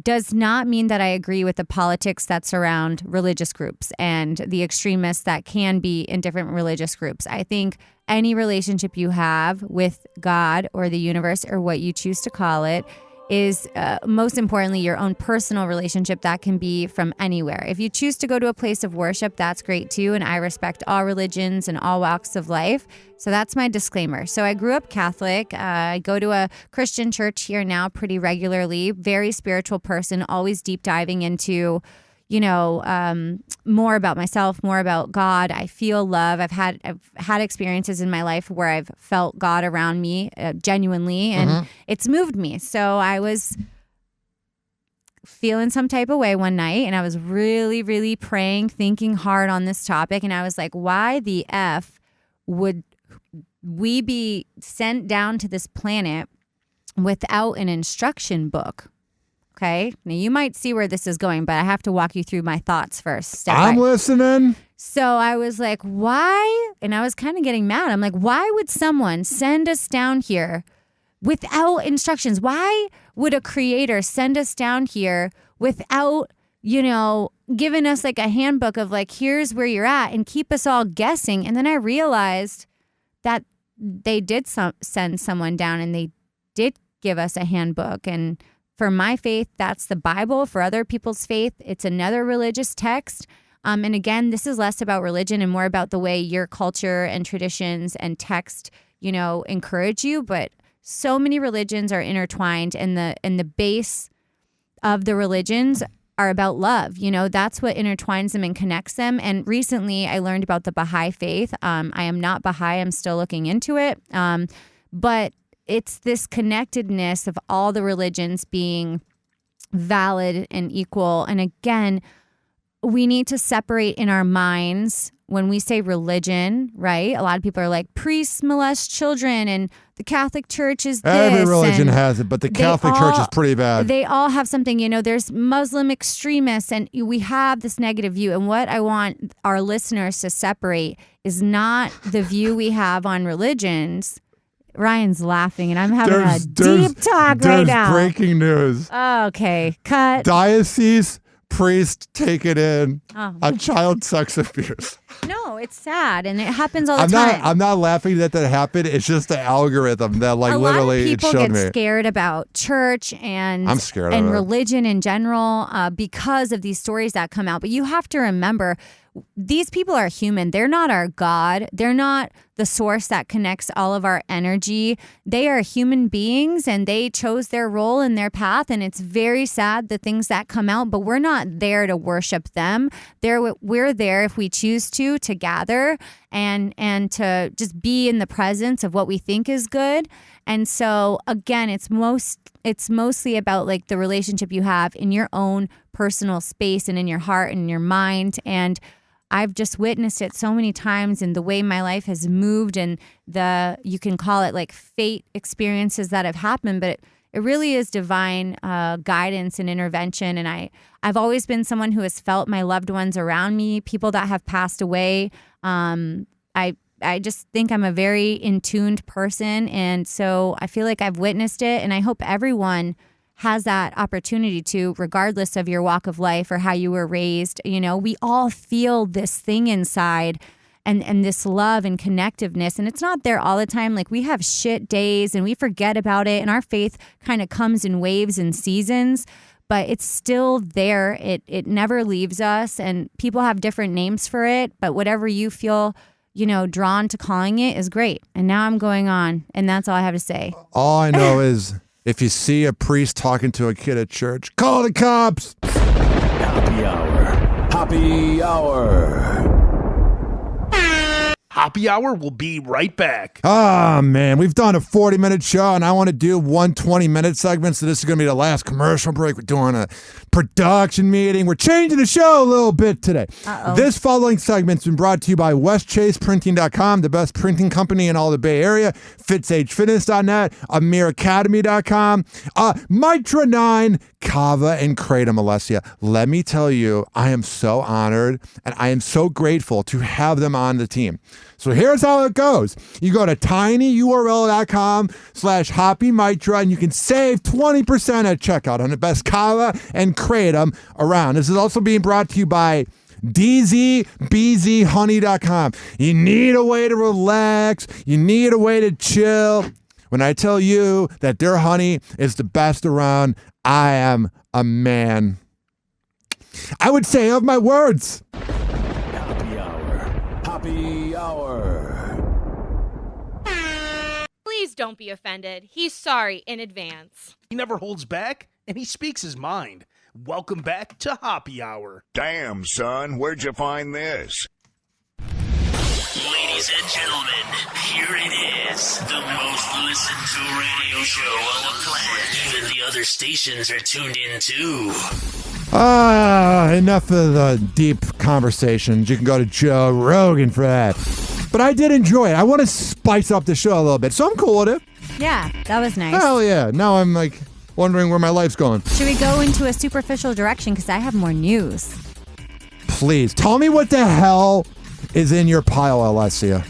G: does not mean that I agree with the politics that surround religious groups and the extremists that can be in different religious groups. I think any relationship you have with God or the universe or what you choose to call it is most importantly your own personal relationship that can be from anywhere. If you choose to go to a place of worship, that's great too. And I respect all religions and all walks of life. So that's my disclaimer. So I grew up Catholic. I go to a Christian church here now pretty regularly. Very spiritual person, always deep diving into, more about myself, more about God. I feel love. I've had experiences in my life where I've felt God around me genuinely, and it's moved me. So I was feeling some type of way one night, and I was really, really praying, thinking hard on this topic. And I was like, why the F would we be sent down to this planet without an instruction book? Okay. Now you might see where this is going, but I have to walk you through my thoughts first.
F: I'm listening.
G: So I was like, why? And I was kind of getting mad. I'm like, why would someone send us down here without instructions? Why would a creator send us down here without, giving us like a handbook of like, here's where you're at and keep us all guessing? And then I realized that they did send someone down and they did give us a handbook. And for my faith, that's the Bible. For other people's faith, it's another religious text. And again, this is less about religion and more about the way your culture and traditions and text, encourage you. But so many religions are intertwined, and the base of the religions are about love. That's what intertwines them and connects them. And recently I learned about the Baha'i faith. I am not Baha'i. I'm still looking into it. But it's this connectedness of all the religions being valid and equal. And again, we need to separate in our minds when we say religion, right? A lot of people are like, priests molest children and the Catholic Church is this.
F: Every religion has it, but the Catholic Church is pretty bad.
G: They all have something, there's Muslim extremists, and we have this negative view. And what I want our listeners to separate is not the view we have on religions. Ryan's laughing, and I'm having a deep talk right now.
F: There's breaking news.
G: Okay, cut.
F: Diocese priest taken in on child sex abuse.
G: No, it's sad, and it happens all the time.
F: I'm not laughing that happened. It's just the algorithm that literally it showed me.
G: A lot of people get scared about church and
F: I'm scared
G: and
F: of it.
G: religion in general because of these stories that come out. But you have to remember, these people are human. They're not our God. They're not the source that connects all of our energy. They are human beings, and they chose their role and their path. And it's very sad, the things that come out, but we're not there to worship them. We're there, if we choose to gather and to just be in the presence of what we think is good. And so again, it's mostly about like the relationship you have in your own personal space and in your heart and in your mind. And I've just witnessed it so many times in the way my life has moved, and you can call it like fate experiences that have happened, but it really is divine guidance and intervention. And I've always been someone who has felt my loved ones around me, people that have passed away. I just think I'm a very in-tuned person. And so I feel like I've witnessed it, and I hope everyone has that opportunity to, regardless of your walk of life or how you were raised. We all feel this thing inside and this love and connectiveness, and it's not there all the time. Like, we have shit days and we forget about it, and our faith kind of comes in waves and seasons, but it's still there. It never leaves us, and people have different names for it, but whatever you feel drawn to calling it is great. And now I'm going on, and that's all I have to say.
F: All I know is, if you see a priest talking to a kid at church, call the cops.
D: Happy Hour. Happy Hour.
B: Happy Hour will be right back.
F: Ah, man, we've done a 40-minute show, and I want to do one 20-minute segment, so this is going to be the last commercial break. We're doing a production meeting. We're changing the show a little bit today. This following segment's been brought to you by WestChasePrinting.com, the best printing company in all the Bay Area, FitzHFitness.net, AmirAcademy.com, Mitra 9, Kava, and Kratom, Alessia. Let me tell you, I am so honored, and I am so grateful to have them on the team. So here's how it goes. You go to tinyurl.com/HoppyMitra, and you can save 20% at checkout on the best Kava and Kratom around. This is also being brought to you by DZBZHoney.com. You need a way to relax. You need a way to chill. When I tell you that their honey is the best around, I am a man. I would say of my words.
D: Happy Hour. Happy Hour.
H: Please don't be offended. He's sorry in advance.
B: He never holds back, and he speaks his mind. Welcome back to Happy Hour.
I: Damn, son, where'd you find this?
A: Ladies and gentlemen, here it is. The most listened to radio show on the planet. Even the other stations are tuned in too.
F: Enough of the deep conversations. You can go to Joe Rogan for that. But I did enjoy it. I want to spice up the show a little bit, so I'm cool with it.
G: Yeah, that was nice.
F: Hell yeah. Now I'm like wondering where my life's going.
G: Should we go into a superficial direction? Because I have more news.
F: Please, tell me what the hell is in your pile, Alessia.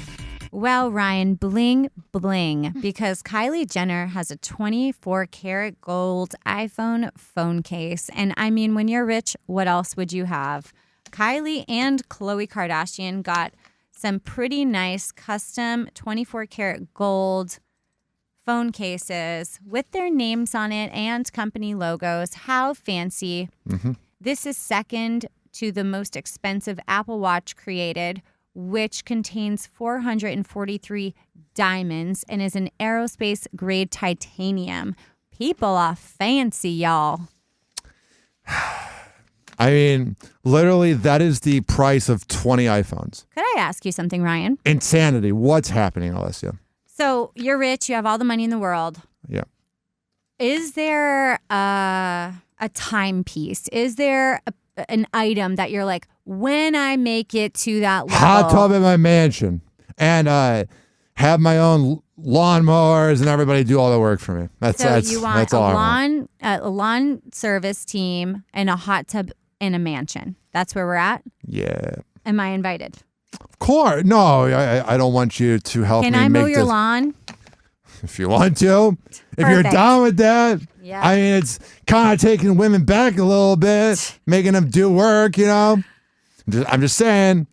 G: Well, Ryan, bling, bling, because Kylie Jenner has a 24-karat gold iPhone phone case. And I mean, when you're rich, what else would you have? Kylie and Khloe Kardashian got some pretty nice custom 24-karat gold phone cases with their names on it and company logos. How fancy.
F: Mm-hmm.
G: This is second to the most expensive Apple Watch created, which contains 443 diamonds and is an aerospace-grade titanium. People are fancy, y'all.
F: I mean, literally, that is the price of 20 iPhones.
G: Could I ask you something, Ryan?
F: Insanity. What's happening, Alessia?
G: So you're rich. You have all the money in the world.
F: Yeah.
G: Is there a timepiece? Is there an item that you're like, when I make it to that level?
F: Hot tub in my mansion. And have my own lawnmowers and everybody do all the work for me. That's
G: you want
F: that's all I want.
G: a lawn service team and a hot tub in a mansion. That's where we're at?
F: Yeah.
G: Am I invited?
F: Of course. No, I don't want you to help
G: Can
F: me
G: I
F: make
G: mow your
F: this.
G: lawn?
F: If you want to. If you're
G: Perfect.
F: down with that.
G: Yeah.
F: I mean, it's kind of taking women back a little bit, making them do work, you know? I'm just saying.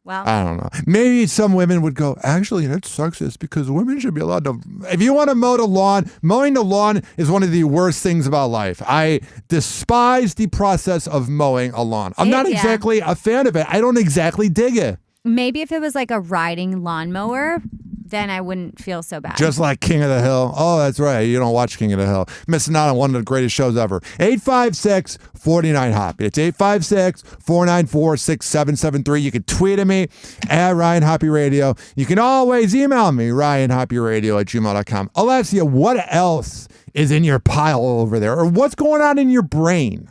G: Well,
F: I don't know. Maybe some women would go, actually, that's sexist because women should be allowed to. If you want to mow the lawn, mowing the lawn is one of the worst things about life. I despise the process of mowing a lawn. I'm not exactly a fan of it. I don't exactly dig it.
G: maybe if it was like a riding lawnmower, then I wouldn't feel so bad.
F: Just like King of the Hill. Oh, that's right. You don't watch King of the Hill. Missing out on one of the greatest shows ever. 856-49-HOPPY. It's 856-494-6773. You can tweet at me at Ryan Hoppy Radio. You can always email me, RyanHoppyRadio@gmail.com. Alessia, what else is in your pile over there? Or what's going on in your brain?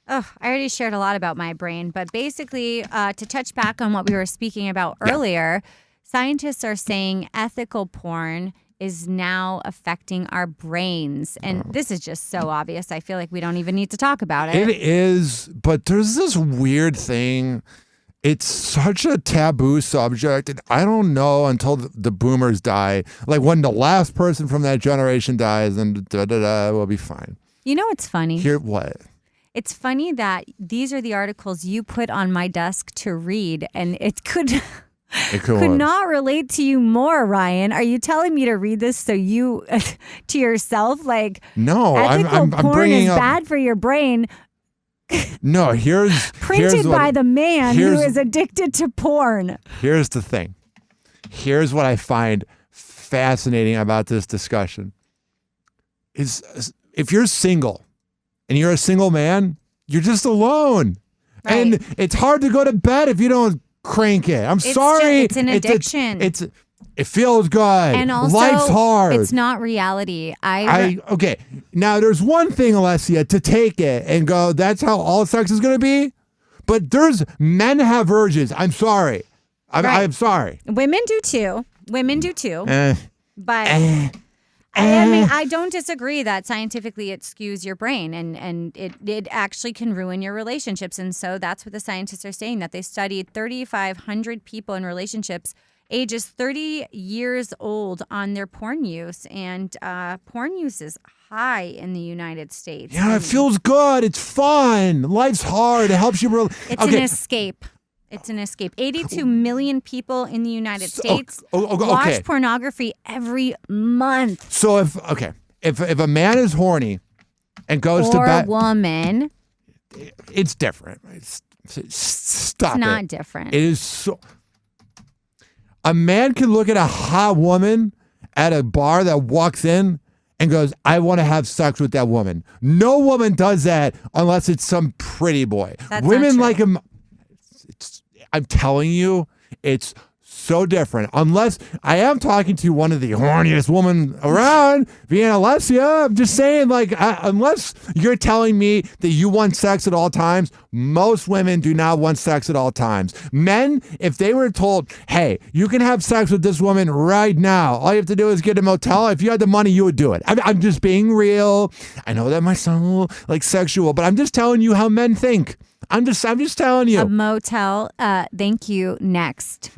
G: Oh, I already shared a lot about my brain, but basically, to touch back on what we were speaking about earlier, scientists are saying ethical porn is now affecting our brains. And this is just so obvious. I feel like we don't even need to talk about it.
F: It is, but there's this weird thing. It's such a taboo subject, and I don't know until the boomers die. Like when the last person from that generation dies, then we'll be fine.
G: You know what's funny?
F: Here, what?
G: It's funny that these are the articles you put on my desk to read, and it could not relate to you more, Ryan. Are you telling me to read this so you, to yourself, like,
F: no,
G: ethical
F: I'm
G: porn
F: bringing
G: is
F: up,
G: bad for your brain?
F: No, here's
G: Printed by the man who
F: here's-
G: is addicted to porn.
F: Here's the thing. Here's what I find fascinating about this discussion. Is if you're single and you're a single man, you're just alone.
G: Right.
F: And it's hard to go to bed if you don't crank it. I'm sorry.
G: It's an addiction.
F: It feels good.
G: And also,
F: life's hard.
G: it's not reality.
F: Okay. Now, there's one thing, Alessia, to take it and go, that's how all sex is going to be. But men have urges. I'm sorry. I'm sorry.
G: Women do too. But I mean, I don't disagree that scientifically it skews your brain and it actually can ruin your relationships. And so that's what the scientists are saying, that they studied 3,500 people in relationships ages 30 years old on their porn use. And porn use is high in the United States.
F: Yeah, it feels good. It's fun. Life's hard. It helps you.
G: It's an escape. It's an escape. 82 million people in the United States watch pornography every month.
F: So if a man is horny and goes to bed,
G: or a woman,
F: it's different. Stop it.
G: It's not different.
F: It is so. A man can look at a hot woman at a bar that walks in and goes, I want to have sex with that woman. No woman does that unless it's some pretty boy.
G: That's
F: Women
G: not true.
F: like him. I'm telling you, it's so different. Unless I am talking to one of the horniest women around, being Alessia. I'm just saying, like, unless you're telling me that you want sex at all times, most women do not want sex at all times. Men, if they were told, hey, you can have sex with this woman right now, all you have to do is get a motel. If you had the money, you would do it. I'm just being real. I know that might sound a little like sexual, but I'm just telling you how men think. I'm just telling you.
G: A motel. Thank you. Next.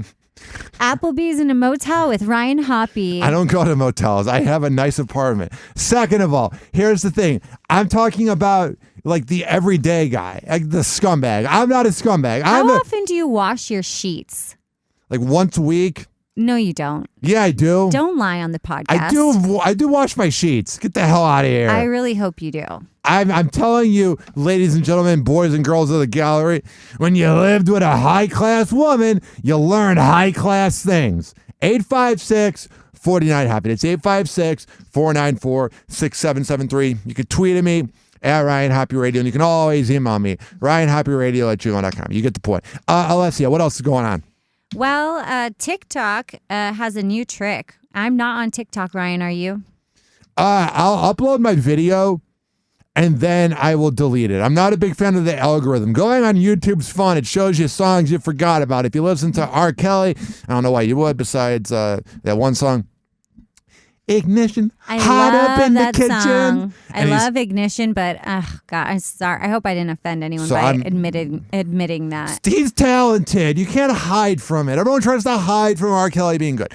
G: Applebee's in a motel with Ryan Hoppy.
F: I don't go to motels. I have a nice apartment. Second of all, here's the thing. I'm talking about like the everyday guy, like the scumbag. I'm not a scumbag.
G: How often do you wash your sheets?
F: Like once a week.
G: No, you don't.
F: Yeah, I do.
G: Don't lie on the podcast.
F: I do wash my sheets. Get the hell out of here.
G: I really hope you do.
F: I'm telling you, ladies and gentlemen, boys and girls of the gallery, when you lived with a high-class woman, you learn high-class things. 856-49-HAPPY. It's 856-494-6773. You can tweet at me at Ryan Hoppy Radio, and you can always email me, ryanhoppyradio@gmail.com. You get the point. Alessia, what else is going on?
G: Well, TikTok has a new trick. I'm not on TikTok, Ryan. Are you?
F: I'll upload my video and then I will delete it. I'm not a big fan of the algorithm. Going on YouTube's fun. It shows you songs you forgot about. If you listen to R. Kelly, I don't know why you would, besides that one song, Ignition.
G: I
F: Hot
G: love
F: up in
G: that
F: the kitchen.
G: song. I love Ignition, but God, I'm sorry. I hope I didn't offend anyone by admitting that.
F: He's talented. You can't hide from it. Everyone tries to hide from R. Kelly being good.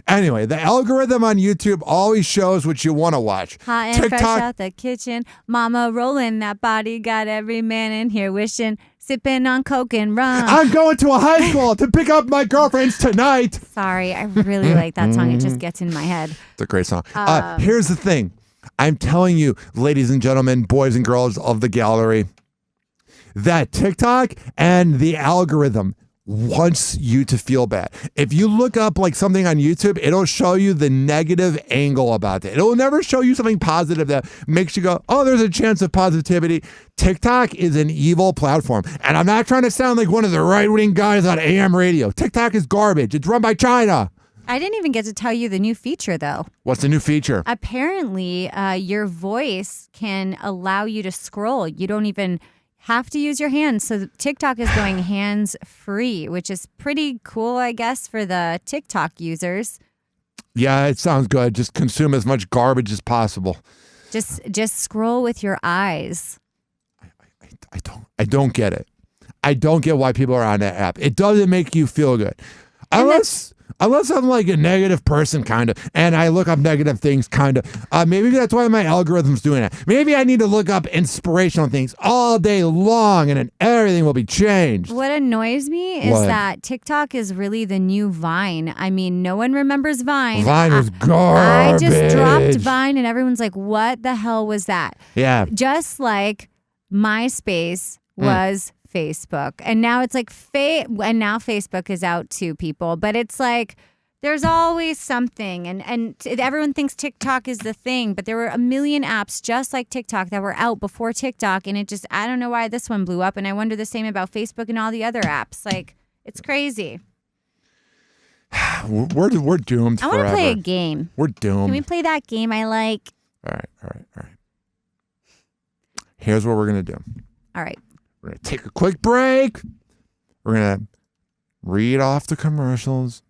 F: Anyway, the algorithm on YouTube always shows what you want to watch.
G: Hot and fresh out the kitchen. Mama rolling that body. Got every man in here wishing. Sipping on Coke and rum.
F: I'm going to a high school to pick up my girlfriends tonight.
G: Sorry, I really like that song. It just gets in my head.
F: It's a great song. Here's the thing. I'm telling you, ladies and gentlemen, boys and girls of the gallery, that TikTok and the algorithm wants you to feel bad. If you look up like something on YouTube, it'll show you the negative angle about it. It'll never show you something positive that makes you go, oh, there's a chance of positivity. TikTok is an evil platform. And I'm not trying to sound like one of the right-wing guys on AM radio. TikTok is garbage. It's run by China.
G: I didn't even get to tell you the new feature, though.
F: What's the new feature?
G: Apparently, your voice can allow you to scroll. You don't even have to use your hands. So TikTok is going hands-free, which is pretty cool, I guess, for the TikTok users.
F: Yeah, it sounds good. Just consume as much garbage as possible.
G: Just scroll with your eyes.
F: I don't get it. I don't get why people are on that app. It doesn't make you feel good. Unless I'm like a negative person, kind of, and I look up negative things, kind of. Maybe that's why my algorithm's doing it. Maybe I need to look up inspirational things all day long, and then everything will be changed.
G: What annoys me is that TikTok is really the new Vine. I mean, no one remembers Vine.
F: Vine was garbage.
G: I just dropped Vine, and everyone's like, what the hell was that?
F: Yeah.
G: Just like MySpace was Facebook, and now it's like and now Facebook is out to people, but it's like there's always something, and everyone thinks TikTok is the thing, but there were a million apps just like TikTok that were out before TikTok, and I don't know why this one blew up, and I wonder the same about Facebook and all the other apps. Like, it's crazy.
F: We're doomed forever.
G: I want to play a game.
F: We're doomed.
G: Can we play that game I like?
F: All right. Here's what we're going to do.
G: All right.
F: We're going to take a quick break. We're going to read off the commercials,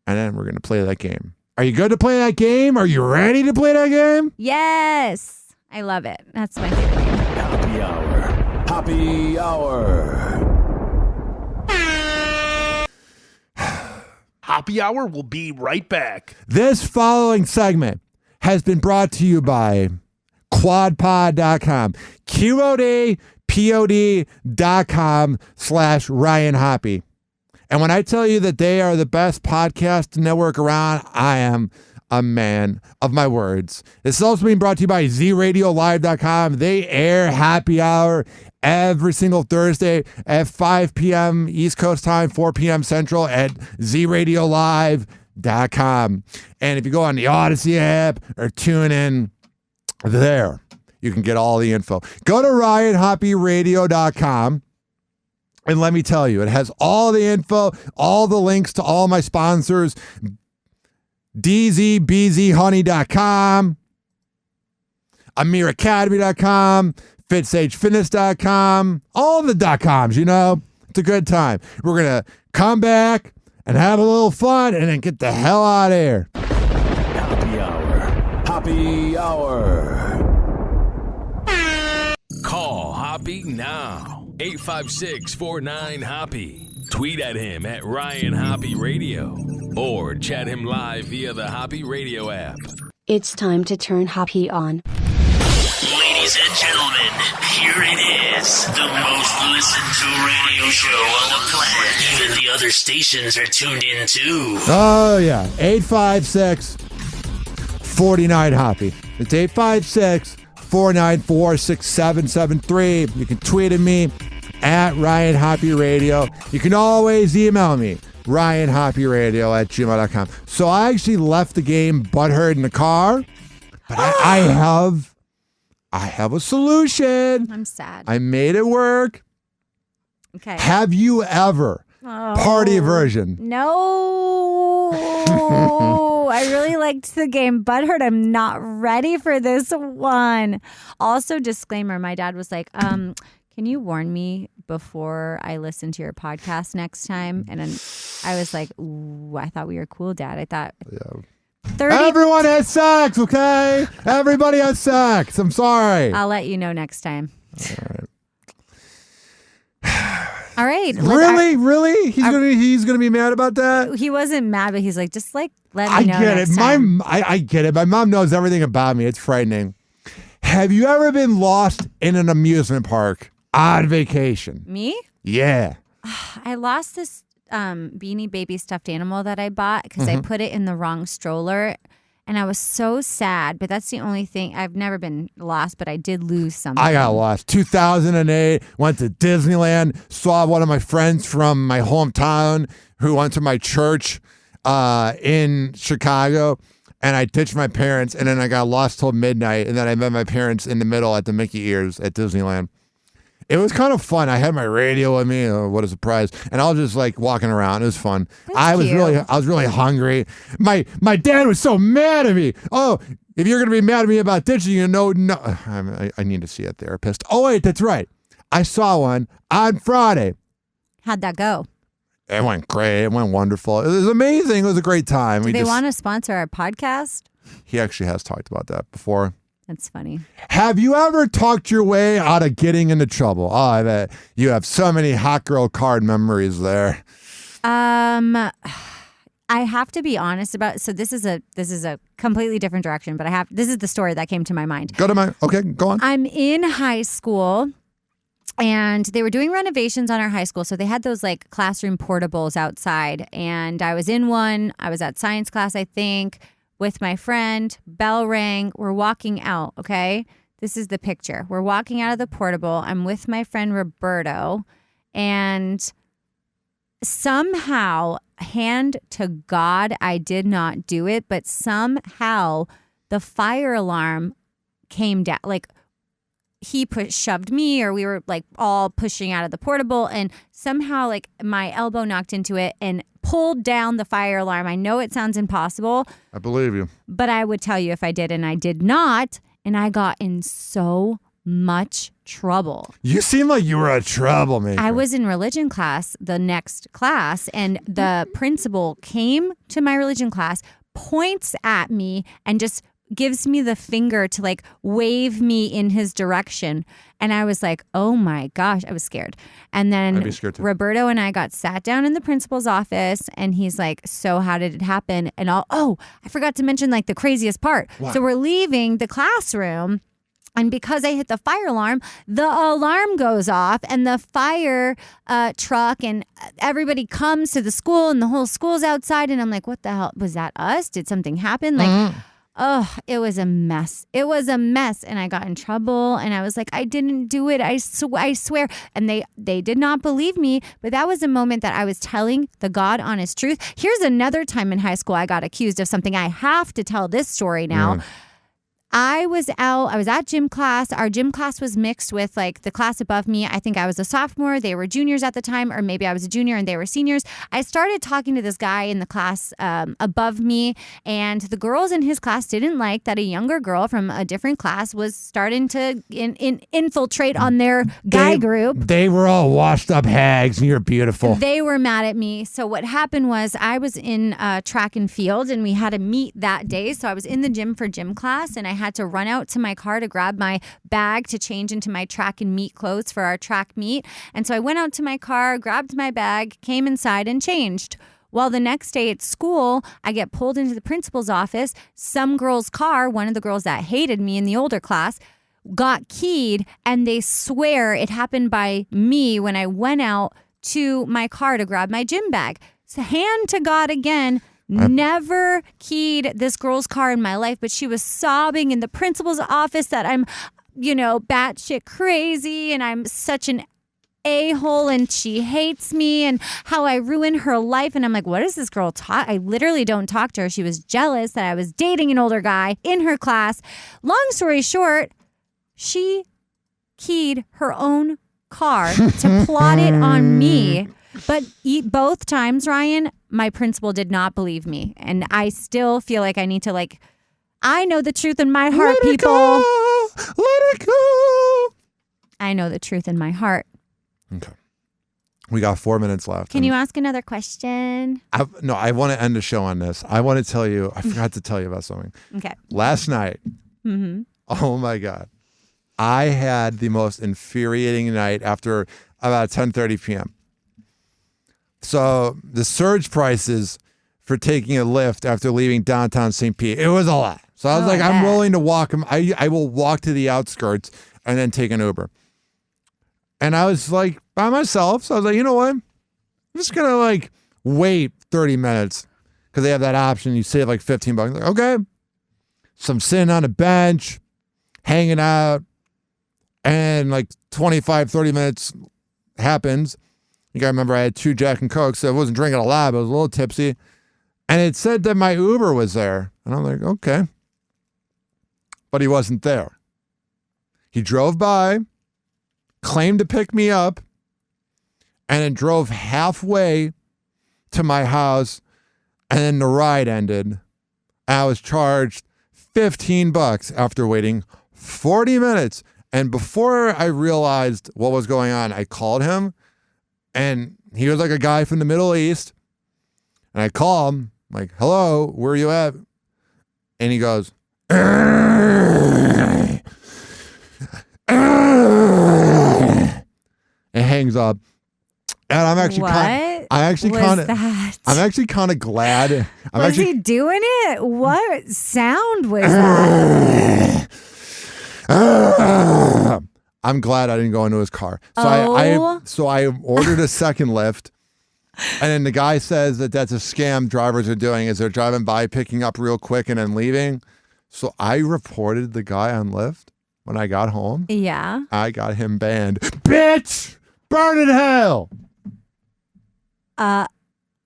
F: and then we're going to play that game. Are you good to play that game? Are you ready to play that game?
G: Yes. I love it. That's my favorite game.
D: Happy Hour. Happy Hour.
B: Happy Hour will be right back.
F: This following segment has been brought to you by quadpod.com. QODPOD.com/Ryan Hoppy. And when I tell you that they are the best podcast network around, I am a man of my words. This is also being brought to you by ZRadioLive.com. They air Happy Hour every single Thursday at 5 p.m. East Coast time, 4 p.m. Central at ZRadioLive.com. And if you go on the Odyssey app or tune in there, you can get all the info. Go to RyanHoppyRadio.com And let me tell you, it has all the info, all the links to all my sponsors. DZBZHoney.com, AmirAcademy.com, FitSageFitness.com, all the .coms, you know. It's a good time. We're going to come back and have a little fun and then get the hell out of here.
D: Happy Hour. Happy Hour. Call Hoppy now. 856-49-HOPPY. Tweet at him at Ryan Hoppy Radio. Or chat him live via the Hoppy Radio app.
I: It's time to turn Hoppy on.
A: Ladies and gentlemen, here it is. The most listened to radio show on the planet. Even the other stations are tuned in too.
F: Oh, yeah. 856-49-HOPPY. It's 856-494-6773. You can tweet at me at Ryan Hoppy Radio. You can always email me, RyanHoppyRadio@gmail.com. So I actually left the game butthurt in the car, but I have a solution.
G: I'm sad.
F: I made it work.
G: Okay.
F: Have you ever party version?
G: No. I really liked the game Butthurt. I'm not ready for this one. Also, disclaimer, my dad was like, can you warn me before I listen to your podcast next time? And then I was like, ooh, I thought we were cool, Dad. I thought 30.
F: Everyone has sex, okay? Everybody has sex. I'm sorry.
G: I'll let you know next time. All right.
F: Really? He's gonna be mad about that?
G: He wasn't mad, but he's like, just like let me know.
F: I get
G: next
F: it.
G: time.
F: I get it. My mom knows everything about me. It's frightening. Have you ever been lost in an amusement park on vacation?
G: Me?
F: Yeah.
G: I lost this Beanie Baby stuffed animal that I bought because I put it in the wrong stroller. And I was so sad, but that's the only thing. I've never been lost, but I did lose something.
F: I got lost. 2008, went to Disneyland, saw one of my friends from my hometown who went to my church in Chicago, and I ditched my parents, and then I got lost till midnight, and then I met my parents in the middle at the Mickey Ears at Disneyland. It was kind of fun. I had my radio with me. Oh, what a surprise! And I was just like walking around. It was fun. I was really hungry. My dad was so mad at me. Oh, if you're gonna be mad at me about ditching, no. I need to see a therapist. Oh wait, that's right. I saw one on Friday.
G: How'd that go?
F: It went great. It went wonderful. It was amazing. It was a great time.
G: Do they want to sponsor our podcast?
F: He actually has talked about that before.
G: That's funny.
F: Have you ever talked your way out of getting into trouble? Oh, I bet you have so many hot girl card memories there.
G: I have to be honest about. So this is a completely different direction, but this is the story that came to my mind.
F: Go on.
G: I'm in high school, and they were doing renovations on our high school, so they had those like classroom portables outside, and I was in one. I was at science class, I think, with my friend. Bell rang. We're walking out, okay? This is the picture. We're walking out of the portable. I'm with my friend Roberto, and somehow, hand to God, I did not do it, but somehow the fire alarm came down. Like, he shoved me, or we were like all pushing out of the portable, and somehow like my elbow knocked into it and pulled down the fire alarm. I know it sounds impossible.
F: I believe you.
G: But I would tell you if I did, and I did not, and I got in so much trouble.
F: You seem like you were a troublemaker.
G: I was in religion class, the next class, and the principal came to my religion class, points at me, and just gives me the finger to like wave me in his direction. And I was like, oh my gosh, I was scared. And then
F: I'd be scared too.
G: Roberto and I got sat down in the principal's office, and he's like, so how did it happen? And I forgot to mention like the craziest part.
F: What?
G: So we're leaving the classroom, and because I hit the fire alarm, the alarm goes off, and the fire truck and everybody comes to the school, and the whole school's outside. And I'm like, what the hell? Was that us? Did something happen? Like, oh, it was a mess. It was a mess. And I got in trouble, and I was like, I didn't do it. I swear. And they did not believe me. But that was a moment that I was telling the God honest truth. Here's another time in high school I got accused of something. I have to tell this story now. I was at gym class. Our gym class was mixed with like the class above me. I think I was a sophomore. They were juniors at the time, or maybe I was a junior and they were seniors. I started talking to this guy in the class above me, and the girls in his class didn't like that a younger girl from a different class was starting to infiltrate on their guy group.
F: They were all washed up hags, and you're beautiful.
G: They were mad at me. So what happened was I was in track and field, and we had a meet that day. So I was in the gym for gym class, and I had to run out to my car to grab my bag to change into my track and meet clothes for our track meet. And so I went out to my car, grabbed my bag, came inside and changed. Well, the next day at school, I get pulled into the principal's office. Some girl's car, one of the girls that hated me in the older class, got keyed, and they swear it happened by me when I went out to my car to grab my gym bag. So hand to God again. Never keyed this girl's car in my life, but she was sobbing in the principal's office that I'm, batshit crazy and I'm such an a-hole and she hates me and how I ruined her life. And I'm like, what is this girl talk? I literally don't talk to her. She was jealous that I was dating an older guy in her class. Long story short, she keyed her own car to plot it on me. But both times, Ryan, my principal did not believe me. And I still feel like I need to, I know the truth in my heart, people.
F: Let it go.
G: I know the truth in my heart.
F: Okay. We got 4 minutes left.
G: Can you ask another question?
F: I want to end the show on this. I want to tell you, I forgot to tell you about something.
G: Okay.
F: Last night, oh my God, I had the most infuriating night after about 10:30 p.m. So the surge prices for taking a Lyft after leaving downtown St. Pete, it was a lot. So I was like, I'm willing to walk. I will walk to the outskirts and then take an Uber. And I was like by myself. So I was like, you know what? I'm just going to wait 30 minutes because they have that option. You save like $15. Like, okay. So I'm sitting on a bench, hanging out, and 25, 30 minutes happens. You gotta remember I had 2 Jack and Cokes, so I wasn't drinking a lot, but I was a little tipsy. And it said that my Uber was there. And I'm like, okay. But he wasn't there. He drove by, claimed to pick me up, and then drove halfway to my house, and then the ride ended. I was charged $15 after waiting 40 minutes. And before I realized what was going on, I called him. And he was like a guy from the Middle East. And I call him, like, hello, where are you at? And he goes, and hangs up. And I'm actually kind of glad.
G: Was he doing it? What sound was that?
F: I'm glad I didn't go into his car. So I ordered a second Lyft, and then the guy says that that's a scam drivers are doing is they're driving by, picking up real quick, and then leaving. So I reported the guy on Lyft when I got home.
G: Yeah.
F: I got him banned. Bitch! Burn in hell!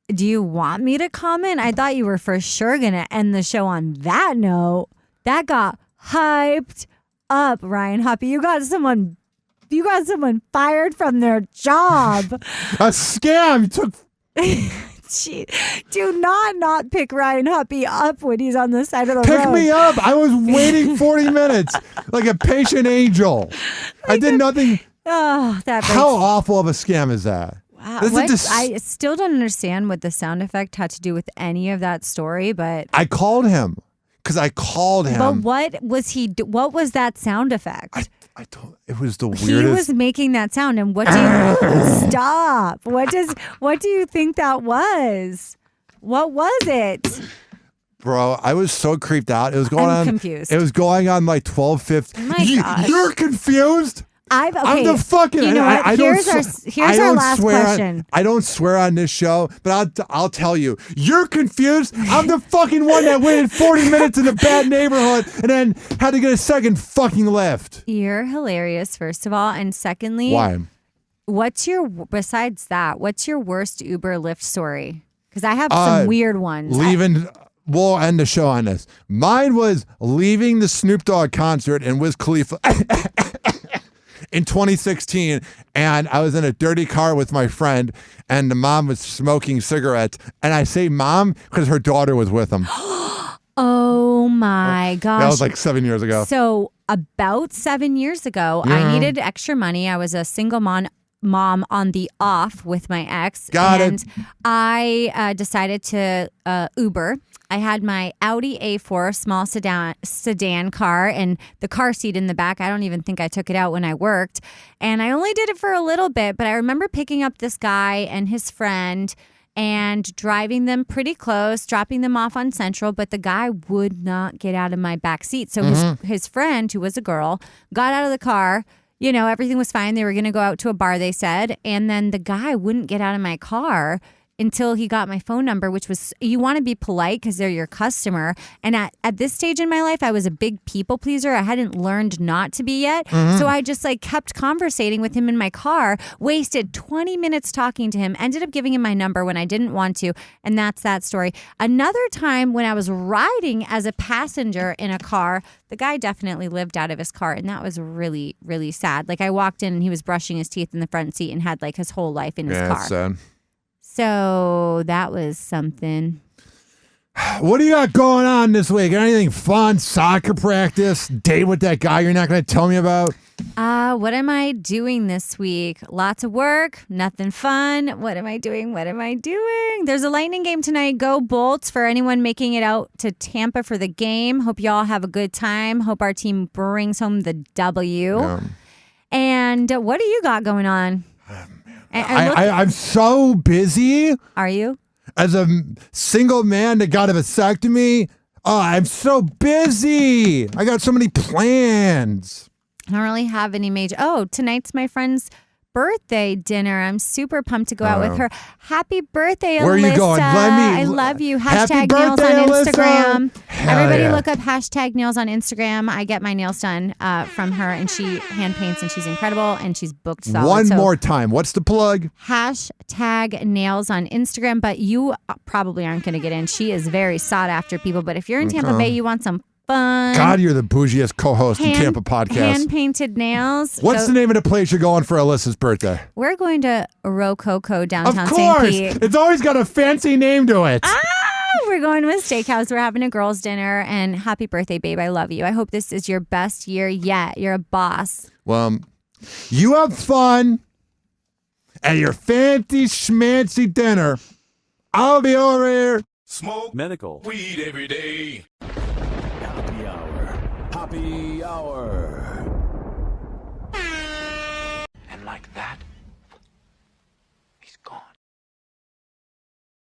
G: Do you want me to comment? I thought you were for sure going to end the show on that note. That got hyped up, Ryan Hoppy. You got someone fired from their job.
F: A scam. You took.
G: Do not pick Ryan Hoppy up when he's on the side of the road.
F: Pick me up. I was waiting 40 minutes like a patient angel. I did nothing.
G: Oh,
F: how awful of a scam is that?
G: Wow. I still don't understand what the sound effect had to do with any of that story, but
F: I called him. Because I called him.
G: But what was that sound effect?
F: I don't. It was the weirdest.
G: He was making that sound, and what do you stop? What do you think that was? What was it?
F: Bro, I was so creeped out. It was going on.
G: Confused.
F: It was going on 12:50.
G: Oh my gosh.
F: You're confused?
G: I'm
F: the fucking.
G: You know what? Here's our last question.
F: I don't swear on this show, but I'll tell you. You're confused. I'm the fucking one that waited 40 minutes in a bad neighborhood and then had to get a second fucking Lyft.
G: You're hilarious, first of all, and secondly,
F: why?
G: Besides that? What's your worst Uber Lyft story? Because I have some weird ones.
F: we'll end the show on this. Mine was leaving the Snoop Dogg concert in Wiz Khalifa in 2016, and I was in a dirty car with my friend, and the mom was smoking cigarettes. And I say mom because her daughter was with him.
G: Oh my gosh.
F: That was like 7 years ago.
G: So about 7 years ago, I needed extra money. I was a single mom on the off with my ex.
F: Got
G: and
F: it.
G: I decided to Uber. I had my Audi A4 small sedan car and the car seat in the back. I don't even think I took it out when I worked. And I only did it for a little bit, but I remember picking up this guy and his friend and driving them pretty close, dropping them off on Central, but the guy would not get out of my back seat. So his friend, who was a girl, got out of the car. You know, everything was fine. They were going to go out to a bar, they said. And then the guy wouldn't get out of my car until he got my phone number, which was, you want to be polite because they're your customer. And at this stage in my life, I was a big people pleaser. I hadn't learned not to be yet. So I just like kept conversating with him in my car, wasted 20 minutes talking to him, ended up giving him my number when I didn't want to. And that's that story. Another time when I was riding as a passenger in a car, the guy definitely lived out of his car. And that was really, really sad. Like I walked in and he was brushing his teeth in the front seat and had like his whole life in his car.
F: Sad.
G: So that was something.
F: What do you got going on this week? Anything fun? Soccer practice? Date with that guy you're not going to tell me about?
G: What am I doing this week? Lots of work, nothing fun. What am I doing? There's a Lightning game tonight. Go Bolts for anyone making it out to Tampa for the game. Hope y'all have a good time. Hope our team brings home the W.
F: Yeah.
G: And what do you got going on?
F: I'm so busy.
G: Are you?
F: As a single man that got a vasectomy, I'm so busy. I got so many plans.
G: I don't really have any major. Oh, tonight's my friend's birthday dinner. I'm super pumped to go out with her. Happy birthday, Alyssa.
F: Where are you going?
G: I love you.
F: Happy
G: Hashtag nails
F: birthday,
G: on
F: Alyssa.
G: Instagram.
F: Hell
G: Everybody
F: yeah.
G: look up hashtag nails on Instagram. I get my nails done from her, and she hand paints, and she's incredible, and she's booked solid.
F: One more time. What's the plug?
G: Hashtag nails on Instagram, but you probably aren't going to get in. She is very sought after people, but if you're in Tampa Bay, you want some fun.
F: God, you're the bougiest co-host in Tampa podcast.
G: Hand-painted nails.
F: What's the name of the place you're going for Alyssa's birthday?
G: We're going to Rococo downtown
F: Of
G: St.
F: course.
G: Pete.
F: It's always got a fancy name to it.
G: We're going to a steakhouse. We're having a girls' dinner. And happy birthday, babe. I love you. I hope this is your best year yet. You're a boss.
F: Well, you have fun at your fancy schmancy dinner. I'll be over here.
J: Smoke medical weed every day. Happy hour. Happy hour.